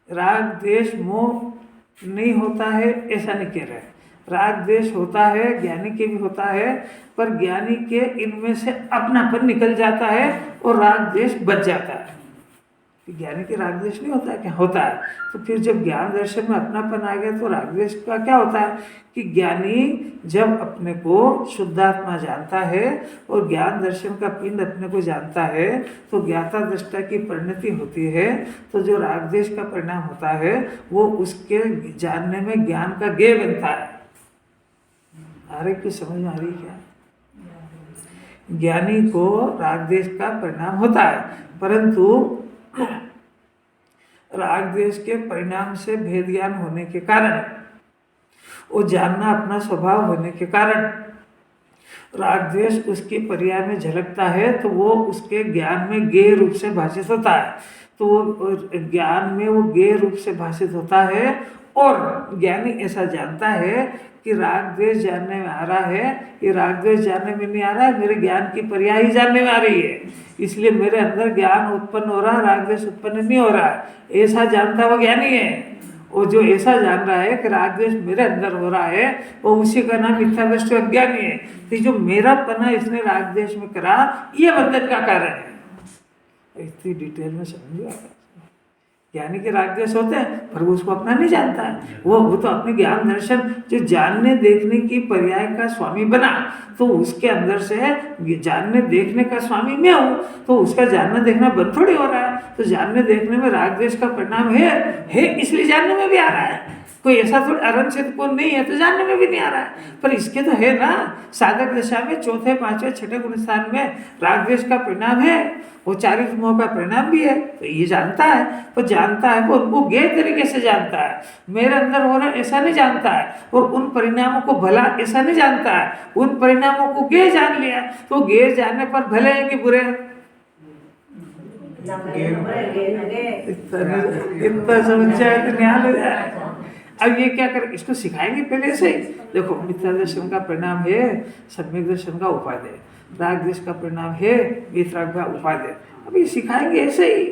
राग द्वेष मोह नहीं होता है ऐसा नहीं कह रहे, राग द्वेष होता है, ज्ञानी के भी होता है, पर ज्ञानी के इनमें से अपनापन निकल जाता है और राग द्वेष बच जाता है। ज्ञानी के राग द्वेष नहीं होता है, क्या होता है। तो फिर जब ज्ञान दर्शन में अपनापन आ गया तो राग द्वेष का क्या होता है कि ज्ञानी जब अपने को शुद्धात्मा जानता है और ज्ञान दर्शन का पिंड अपने को जानता है, तो ज्ञाता दृष्टा की परिणति होती है। तो जो राग द्वेष का परिणाम होता है वो उसके जानने में ज्ञान का गेय बनता है। आ रही कुछ समझ में आ रही क्या। ज्ञानी को राग द्वेष का परिणाम होता है, परंतु राग द्वेष के परिणाम से भेद ज्ञान होने के कारण, वो जानना अपना स्वभाव होने के कारण, राग द्वेष उसकी पर्याय में झलकता है, तो वो उसके ज्ञान में गेय रूप से भाषित होता है। तो वो ज्ञान में वो गेय रूप से भाषित होता है, और ज्ञानी ऐसा जानता है कि राग द्वेष जानने में आ रहा है, ये राग द्वेष जानने में नहीं आ रहा है, मेरे ज्ञान की पर्याय ही जानने में आ रही है, इसलिए मेरे अंदर ज्ञान उत्पन्न हो रहा है, राग द्वेष उत्पन्न नहीं हो रहा है। ऐसा जानता वो ज्ञानी है। और जो ऐसा जान रहा है कि राग द्वेष मेरे अंदर हो रहा है, वो उसी का नाम मिथ्या दृष्टि अज्ञानी है। तो जो मेरा पना इसने राग द्वेष में करा, ये बंधन का कारण है। इतनी डिटेल में समझिए। ज्ञानी के राग द्वेष होते हैं, पर वो उसको अपना नहीं जानता है। वो तो अपने ज्ञान दर्शन जो जानने देखने की पर्याय का स्वामी बना, तो उसके अंदर से जानने देखने का स्वामी मैं हूँ, तो उसका जानना देखना बंद थोड़ी हो रहा है। तो जानने देखने में राग द्वेष का परिणाम है, इसलिए जानने में भी आ रहा है। कोई ऐसा थोड़ा अरन से तो नहीं है तो जानने में भी नहीं आ रहा है, पर इसके तो है ना। साधक दशा में 4थे 5वें 6ठे गुण स्थान में राग द्वेष का परिणाम है, वो चारित्र मोह का परिणाम भी है। तो ये जानता है, पर जानता है वो गेय तरीके से जानता है। मेरे अंदर हो रहा ऐसा नहीं जानता है, और उन परिणामों को भला ऐसा नहीं जानता है। उन परिणामों को गेय जान लिया, तो गेय जानने पर भले है कि बुरे। इतना समझ जाए तो न्याय हो जाए। अब ये क्या करें, इसको सिखाएंगे पहले से। देखो मिथ्या दर्शन का परिणाम है सम्यक दर्शन का उपादेय, राग द्वेष का परिणाम है वितराग का उपादेय। अब ये सिखाएंगे ऐसे ही।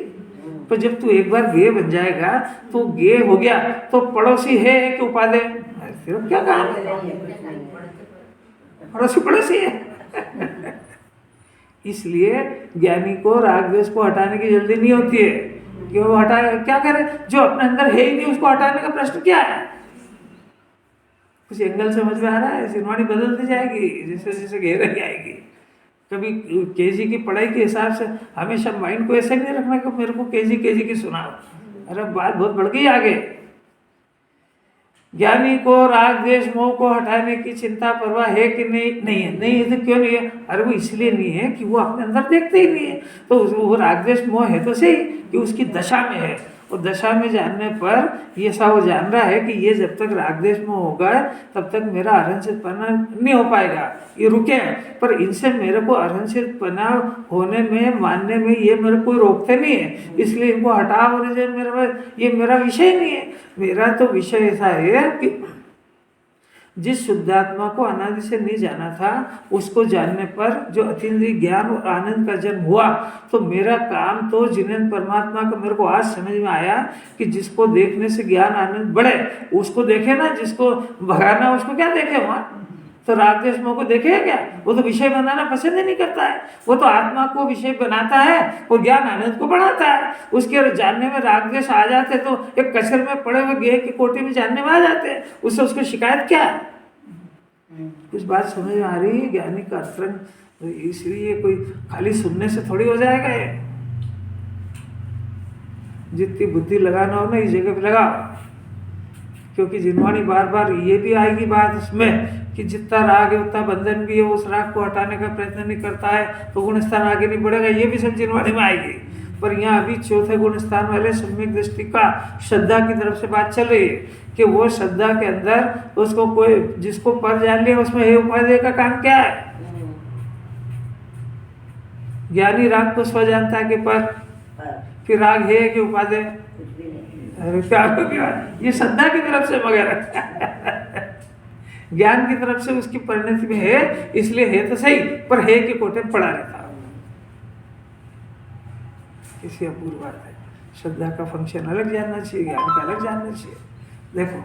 पर जब तू एक बार गेय बन जाएगा तो गेय हो गया, तो पड़ोसी है कि उपादेय, फिर क्या काम है, पड़ोसी है। इसलिए ज्ञानी को राग द्वेष को हटाने की जल्दी नहीं होती है। कि वो हटा क्या करे, जो अपने अंदर है ही नहीं उसको हटाने का प्रश्न क्या है। कुछ एंगल समझ में आ रहा है। सिरवानी बदलती जाएगी जैसे जैसे गहराई आएगी। कभी केजी की पढ़ाई के हिसाब से हमेशा माइंड को ऐसा नहीं रखना कि मेरे को केजी की सुनाओ। अरे बात बहुत बढ़ गई आगे। ज्ञानी को राग द्वेष मोह को हटाने की चिंता परवाह है कि नहीं है। नहीं है तो क्यों नहीं है? अरे वो इसलिए नहीं है कि वो अपने अंदर देखते ही नहीं है। तो वो राग द्वेष मोह है तो सही कि उसकी दशा में है, और दशा में जानने पर ये सा वो जान रहा है कि ये जब तक राग द्वेष मोह होगा तब तक मेरा अरहंसितपना नहीं हो पाएगा, ये रुके। पर इनसे मेरे को अरहंसितपना होने में मानने में ये मेरे को रोकते नहीं है, इसलिए इनको हटाओ। और ये मेरा विषय नहीं है। मेरा तो विषय ऐसा है कि जिस शुद्धात्मा को अनादि से नहीं जाना था उसको जानने पर जो अतीन्द्रिय ज्ञान और आनंद का जन्म हुआ, तो मेरा काम तो जिनेन्द्र परमात्मा का मेरे को आज समझ में आया कि जिसको देखने से ज्ञान आनंद बढ़े उसको देखे ना, जिसको भगाना उसको क्या देखे वहाँ। तो राग द्वेष मोह को देखेगा क्या? वो तो विषय बनाना पसंद ही नहीं करता है। वो तो आत्मा को विषय बनाता है और ज्ञान आनंद को बढ़ाता है। उसके जानने में राग द्वेष आ जाते तो एक कचर में पड़े हुए गेह की कोटी में जानने में आ जाते हैं, उससे उसको शिकायत क्या है? कुछ बात समझ में आ रही है? ज्ञानी का अंतरंग, तो इसलिए कोई खाली सुनने से थोड़ी हो जाएगा ये। जितनी बुद्धि लगाना हो ना इस जगह पे लगाओ, क्योंकि जिनवाणी बार बार ये भी आएगी बात उसमें कि जितना राग है उतना बंधन भी है, उस राग को हटाने का प्रयत्न नहीं करता है तो गुण स्थान आगे नहीं बढ़ेगा, ये भी सब जिनवाणी में आएगी। पर यहाँ अभी चौथे गुण स्थान वाले सम्यक दृष्टि का श्रद्धा की तरफ से बात चल रही है कि वो श्रद्धा के अंदर उसको कोई जिसको पर जान लिया उसमें हे उपादेय का काम क्या है? ज्ञानी राग को स्व जानता है कि पर, फिर राग है कि उपादेय? अरे क्या ये श्रद्धा की तरफ से मगर ज्ञान की तरफ से उसकी परिणति में है, इसलिए है तो सही, पर है कि कोटे पड़ा रहता। इसी अपूर्व बात है। श्रद्धा का फंक्शन अलग जानना चाहिए, ज्ञान का अलग जानना चाहिए। देखो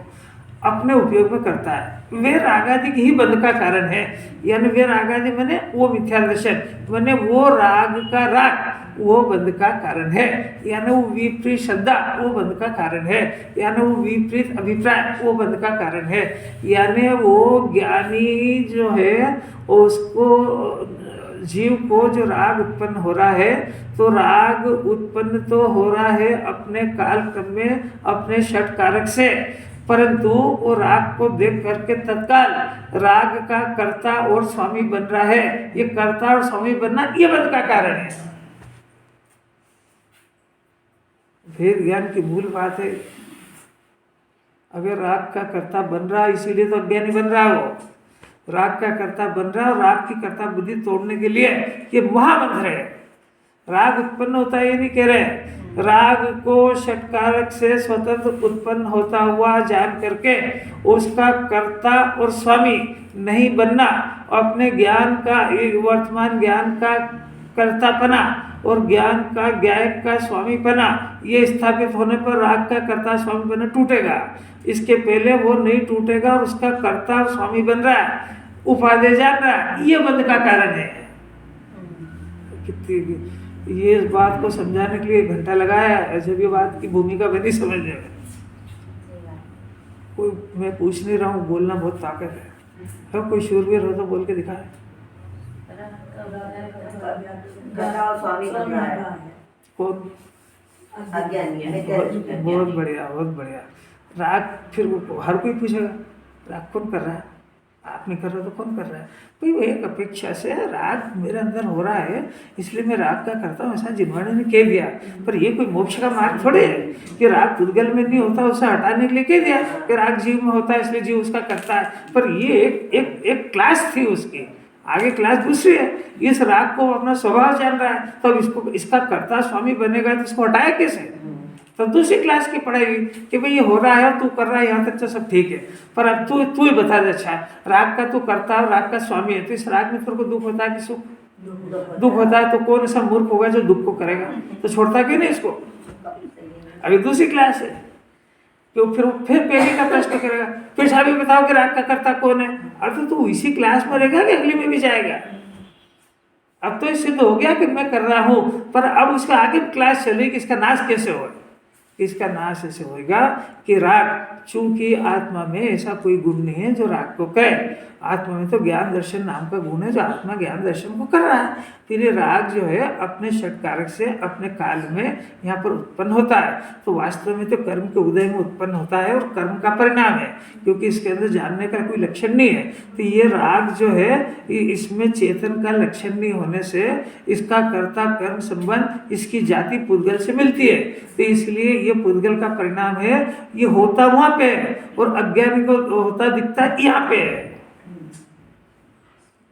अपने उपयोग में करता है, वे रागादि की ही बंध का कारण है। यानी वे रागादि मैंने वो मिथ्या दर्शन, मैंने वो राग का राग वो बंध का कारण है। यानी वो विपरीत श्रद्धा वो बंध का कारण है। यानी वो विपरीत अभिप्राय वो बंध का कारण है। यानी वो ज्ञानी जो है उसको जीव को जो राग उत्पन्न हो रहा है, तो राग उत्पन्न तो हो रहा है अपने काल क्रम में अपने षट कारक से, परंतु वो राग को देख करके तत्काल राग का कर्ता और स्वामी बन रहा है। ये कर्ता और स्वामी बनना ये बंध का कारण है। भेद ज्ञान की मूल बात है। अगर राग का कर्ता बन रहा है इसीलिए तो अज्ञानी बन रहा है, वो राग का कर्ता बन रहा है और राग की कर्ता बुद्धि तोड़ने के लिए ये महामंत्र है। राग उत्पन्न होता है ये नहीं कह रहे, राग को षटकारक से स्वतंत्र उत्पन्न होता हुआ जान करके उसका कर्ता और स्वामी नहीं बनना, अपने ज्ञान का वर्तमान ज्ञान का कर्तापना और ज्ञान का ज्ञायक का स्वामीपना ये स्थापित होने पर राग का कर्ता स्वामीपना टूटेगा। इसके पहले वो नहीं टूटेगा और उसका कर्ता और स्वामी बन रहा है, उपादेय जान रहा है, ये बंध का कारण है। कितनी ये इस बात को समझाने के लिए 1 घंटा लगाया, ऐसे भी बात की भूमिका बनी समझने में। कोई मैं पूछ नहीं रहा हूँ, बोलना बहुत ताकत है। कोई शूरवीर हो तो बोल के दिखाए। कौन? बहुत बढ़िया, बहुत बढ़िया। राग फिर हर कोई पूछेगा राग कौन कर रहा है? आप नहीं कर रहे तो कौन कर रहा है? भाई वो एक अपेक्षा से राग मेरे अंदर हो रहा है इसलिए मैं राग का करता हूँ, ऐसा जिनवाणी ने कह दिया। पर ये कोई मोक्ष का मार्ग थोड़े है कि राग पुद्गल में नहीं होता उसे हटाने के लिए कह दिया कि राग जीव में होता है इसलिए जीव उसका करता है। पर ये एक क्लास थी उसकी, आगे क्लास दूसरी है। इस राग को अपना स्वभाव जान रहा है, तब इसको इसका कर्ता स्वामी बनेगा तो इसको हटाए कैसे? तब दूसरी क्लास की पढ़ाई कि भाई ये हो रहा है तू कर रहा है, यहाँ तक तो सब ठीक है, पर अब तू ही बता दे। अच्छा राग का तू करता है, राग का स्वामी है, तो इस राग में तेरे को दुख होता है कि सुख? दुख होता है, तो कौन ऐसा मूर्ख होगा जो दुख को करेगा? तो छोड़ता क्यों नहीं इसको? अभी दूसरी क्लास है तो फिर पहले का प्रश्न करेगा, फिर साहब बताओ कि राग का कर्ता कौन है? अरे तो इसी क्लास में रहेगा कि अगली में भी जाएगा? अब तो सिद्ध हो गया कि मैं कर रहा हूँ, पर अब उसका आगे क्लास चल रही कि इसका नाश कैसे हो। इसका नाश ऐसे होएगा कि राग, चूंकि आत्मा में ऐसा कोई गुण नहीं है जो राग को करे। आत्मा में तो ज्ञान दर्शन नाम का गुण है जो आत्मा ज्ञान दर्शन को कर रहा है। फिर ये राग जो है अपने षटकारक से अपने काल में यहाँ पर उत्पन्न होता है, तो वास्तव में तो कर्म के उदय में उत्पन्न होता है और कर्म का परिणाम है, क्योंकि इसके अंदर जानने का कोई लक्षण नहीं है। तो ये राग जो है इसमें चेतन का लक्षण नहीं होने से इसका कर्ता कर्म संबंध इसकी जाति पुद्गल से मिलती है, तो इसलिए ये पुद्गल का परिणाम है। ये होता वहाँ पे है और अज्ञानी को होता दिखता यहाँ पे है।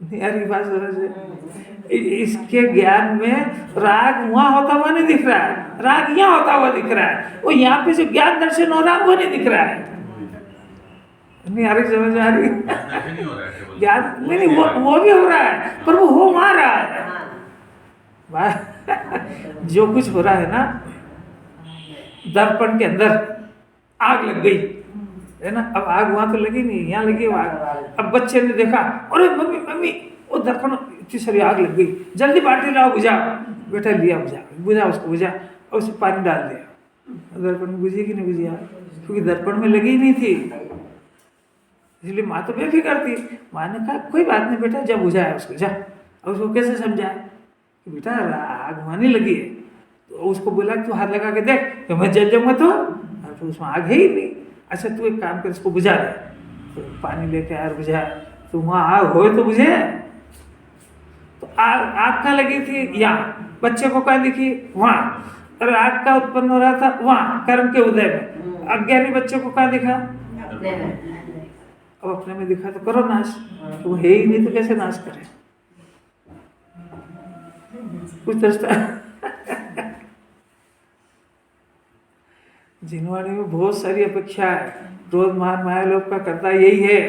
यार ये बात समझ, इसके ज्ञान में राग वहाँ होता हुआ नहीं दिख रहा है, राग यहाँ होता हुआ दिख रहा है। वो यहाँ पे जो ज्ञान दर्शन हो रहा है वो नहीं दिख रहा है। नहीं आ रही समझ आ रही? ज्ञान नहीं वो भी हो रहा है, पर वो हो वहाँ रहा है। जो कुछ हो रहा है ना, दर्पण के अंदर आग लग गई है ना, अब आग वहां तो लगी नहीं, यहाँ लगी आग। अब बच्चे ने देखा, अरे मम्मी मम्मी वो दर्पण इतनी सारी आग लग गई, जल्दी बाल्टी लाओ बुझा। बेटा लिया बुझा उसको बुझा और उसमें पानी डाल दिया। दर्पण में बुझी कि नहीं बुझी आग, क्योंकि दर्पण में लगी ही नहीं थी। इसलिए माँ तो बेफिक्र थी। माँ ने कहा कोई बात नहीं बेटा, जब बुझाया उसको जा। और उसको कैसे समझाया कि बेटा आग वहाँ नहीं लगी है, तो उसको बोला तू हाथ लगा के देख, तो मैं जल जाऊँगा तो उसमें आग है ही नहीं। अच्छा तू एक काम कर, इसको बुझा दे। तो पानी लेके आया बुझाया, तो वहाँ आग हो तो बुझे। तो आग कहाँ लगी थी? यहाँ। बच्चे को कहाँ दिखी? वहाँ। और आग का उत्पन्न हो रहा था वहाँ कर्म के उदय में। अज्ञानी बच्चे को कहाँ दिखा? अब अपने में दिखा तो करो नाश, तो वो है ही नहीं तो कैसे नाश करे? कुछ रास्ता जिनवाणी में बहुत सारी अपेक्षा है। क्रोध मान माया लोभ का करता यही है।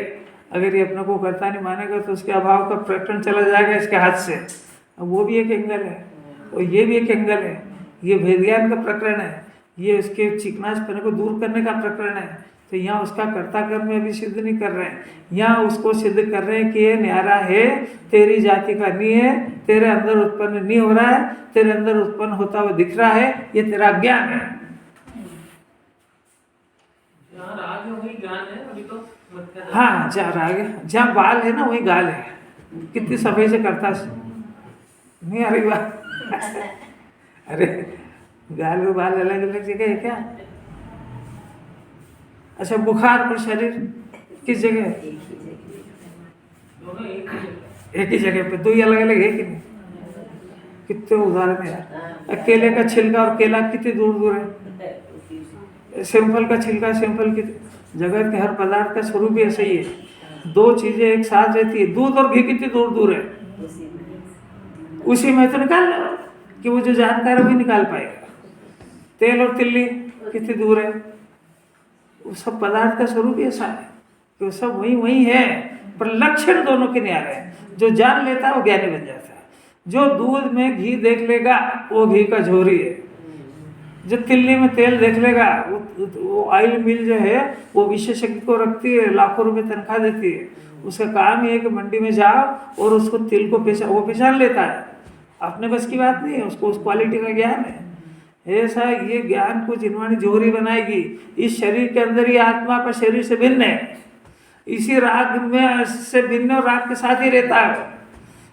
अगर ये अपने को करता नहीं मानेगा तो उसके अभाव का प्रकरण चला जाएगा इसके हाथ से। अब वो भी एक एंगल है और ये भी एक एंगल है। ये भेद ज्ञान का प्रकरण है, ये उसके चिकनासपने को दूर करने का प्रकरण है। तो यहाँ उसका कर्ता कर्म में अभी सिद्ध नहीं कर रहे हैं, यहाँ उसको सिद्ध कर रहे हैं कि ये न्यारा है, तेरी जाति का नहीं है, तेरे अंदर उत्पन्न नहीं हो रहा है, तेरे अंदर उत्पन्न होता हुआ दिख रहा है, ये तेरा ज्ञान है। राग है वही ज्ञान है, अभी तो हाँ जहाँ राग है, जहाँ बाल है ना वही गाल है। कितनी सफाई से करता नहीं आ रही बात? अरे गाल और बाल अलग अलग जगह है क्या? अच्छा बुखार और शरीर किस जगह है? दोनों एक ही जगह पे, दो ही अलग अलग है कि नहीं? कितने उदाहरण है यार। केले का छिलका और केला कितनी दूर दूर है? सिंपल का छिलका सिंपल की जगत के हर पदार्थ का स्वरूप भी ऐसा ही है। दो चीजें एक साथ रहती है। दूध और घी कितनी दूर दूर है? उसी में तो निकाल लो कि वो जो जानकार है वही निकाल पाएगा। तेल और तिल्ली कितनी दूर है? वो सब पदार्थ का स्वरूप ही ऐसा है कि वो सब वही वही है, पर लक्षण दोनों के न्यारे हैं। जो जान लेता है वो ज्ञानी बन जाता है। जो दूध में घी देख लेगा वो घी का झोरी है। जो तिल्ली में तेल देख लेगा वो ऑयल मिल जो है वो विशेषज्ञ को रखती है, लाखों रुपए तनख्वाह देती है। उसका काम ये है कि मंडी में जाओ और उसको तिल को पहचान लेता है। अपने बस की बात नहीं है, उसको उस क्वालिटी का ज्ञान है। ऐसा ये ज्ञान को जिनवाणी जोहरी बनाएगी। इस शरीर के अंदर ही आत्मा का शरीर से भिन्न है। इसी राग में से भिन्न और राग के साथ ही रहता है।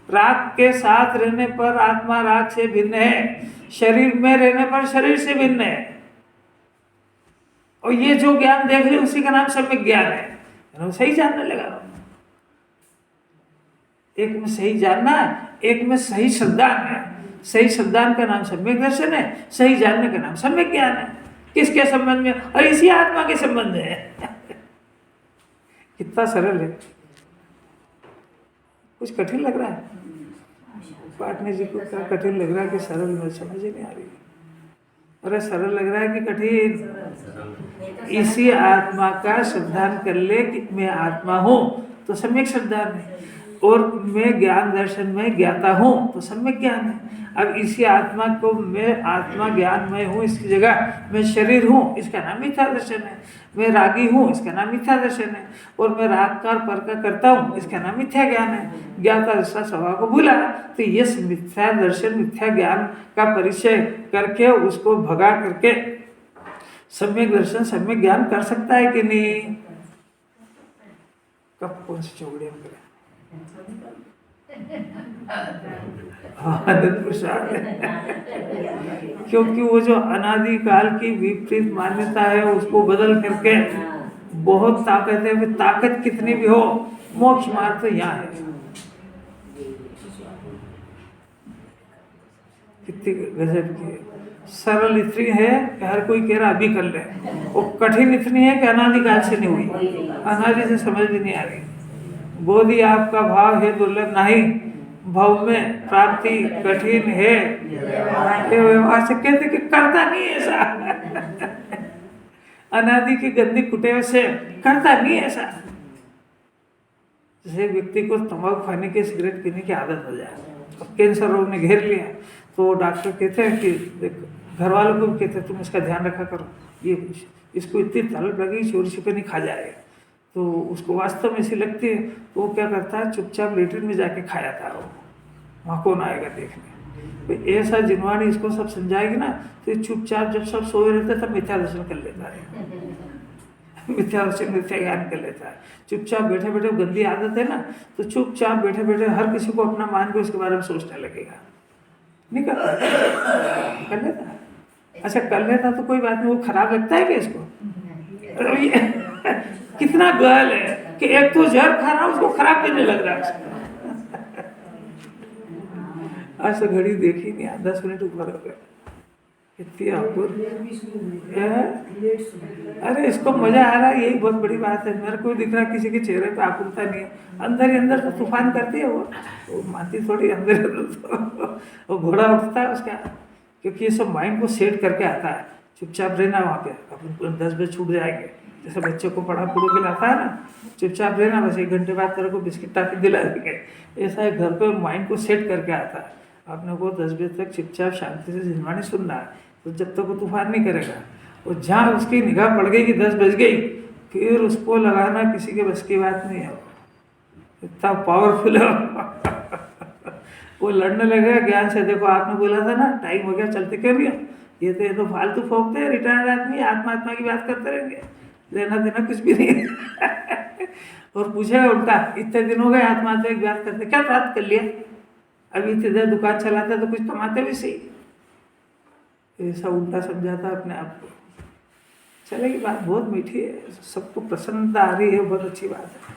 राग के साथ रहने पर आत्मा राग से भिन्न है, शरीर में रहने पर शरीर से भिन्न है। और ये जो ज्ञान देख रहे उसी का नाम सम्यक ज्ञान है। सही जानने लगा। एक में सही जानना है, एक में सही श्रद्धान है। सही श्रद्धान का नाम सम्यक दर्शन है, सही जानने का नाम सम्यक ज्ञान है। किसके संबंध में? और इसी आत्मा के संबंध में है। कितना सरल है। कुछ कठिन लग रहा है पाटने जी को? क्या कठिन लग रहा है कि सरल? में समझ ही नहीं आ रही। अरे सरल लग रहा है कि कठिन? इसी आत्मा का श्रद्धान कर ले कि मैं आत्मा हूँ तो सम्यक श्रद्धान है, और मैं ज्ञान दर्शन में ज्ञाता हूँ तो सम्यक ज्ञान है। अब इसी आत्मा को मैं आत्मा ज्ञान में हूँ, इसकी जगह मैं शरीर हूँ, इसका नाम मिथ्या दर्शन है। मैं रागी हूँ, इसका नाम मिथ्या दर्शन है। और मैं राग का और पर का करता हूँ, इसका नाम मिथ्या ज्ञान है। ज्ञाता दृष्टा स्वभाव को भूला, तो ये मिथ्या दर्शन मिथ्या ज्ञान का परिचय करके उसको भगा करके सम्यक दर्शन सम्यक ज्ञान कर सकता है कि नहीं? कब कौन सी चौगड़ियाँ करें? आनंद प्रसाद क्योंकि वो जो अनादिकाल की विपरीत मान्यता है उसको बदल करके बहुत ताकत है। फिर ताकत कितनी भी हो, मोक्ष मार्ग तो यहाँ है। कितनी गजब की है। सरल इतनी है कि हर कोई कह रहा अभी कर ले, और कठिन इतनी है कि अनादिकाल से नहीं हुई, अनादि से समझ भी नहीं आ रही। बोधि आपका भाव है दुर्लभ नहीं, भाव में प्राप्ति कठिन है। ये व्यवहार से कहते कि करता नहीं ऐसा अनादि की गंदी कुटेव से करता नहीं ऐसा। जैसे व्यक्ति को तंबाकू खाने की, सिगरेट पीने की आदत हो जाए, अब कैंसर रोग ने घेर लिया, तो डॉक्टर कहते हैं कि घर वालों को भी कहते हैं तुम इसका ध्यान रखा करो, ये इसको इतनी तलब लगी चोरी छिपे नहीं खा जाएगा। तो उसको वास्तव में ऐसी लगती है, तो वो क्या करता है, चुपचाप लेटरिन में जाके खाया था। वो वहाँ कौन आएगा देखने? तो ऐसा जिनवाणी इसको सब समझाएगी ना, तो ये चुपचाप जब सब सोए रहते तब मिथ्या दर्शन कर लेता है मिथ्या दर्शन मिथ्या ज्ञान कर लेता है। चुपचाप बैठे बैठे गंदी आदत है ना, तो चुपचाप बैठे बैठे हर किसी को अपना मान के उसके बारे में सोचने लगेगा। नहीं करता? कर लेता? अच्छा कर लेता तो कोई बात नहीं, वो खराब लगता है क्या इसको? कितना गल है कि एक तो जहर खा रहा उसको खराब करने लग रहा है। आज तो घड़ी देखी नहीं, 10 मिनट ऊपर हो गया। इतनी अपूर्व, अरे इसको मजा आ रहा है, यही बहुत बड़ी बात है। मेरे को दिख रहा किसी के चेहरे पे आकुलता नहीं है, अंदर ही अंदर तो तूफान करती है वो मानती थोड़ी अंदर वो घोड़ा उठता है उसका, क्योंकि ये सब माइंड को सेट करके आता है। चुपचाप रहना वहाँ पे, अपन 10 बजे छूट जाएंगे, जैसे बच्चे को पढ़ा पढ़ो के लाता है ना, चुपचाप रहना, बस 1 घंटे बाद तेरे को बिस्किट टाफी दिला देंगे। ऐसा है, घर पे माइंड को सेट करके आता है। आपने को 10 बजे तक चुपचाप शांति से जिनवाणी सुनना है, तो जब तक वो तूफान नहीं करेगा। और जहाँ उसकी निगाह पड़ गई कि 10 बज गई, फिर उसको लगाना किसी के बस की बात नहीं है। इतना पावरफुल है वो लड़ने लगेगा ज्ञान से। देखो आपने बोला था ना टाइम हो गया, चलते क्यों नहीं हो? ये तो फालतू फोकते हैं, रिटायर्ड आदमी आत्मा आत्मा की बात करते रहेंगे, लेना देना कुछ भी नहीं और पूछेगा उल्टा, इतने दिन हो गए आत्मा आत्मा की बात करते, क्या प्राप्त कर लिया? अभी इतनी देर दुकान चलाते तो कुछ कमाते भी सही। ऐसा उल्टा समझाता अपने आप को। चलेगी बात बहुत मीठी है, सबको प्रसन्नता आ रही है, बहुत अच्छी बात है।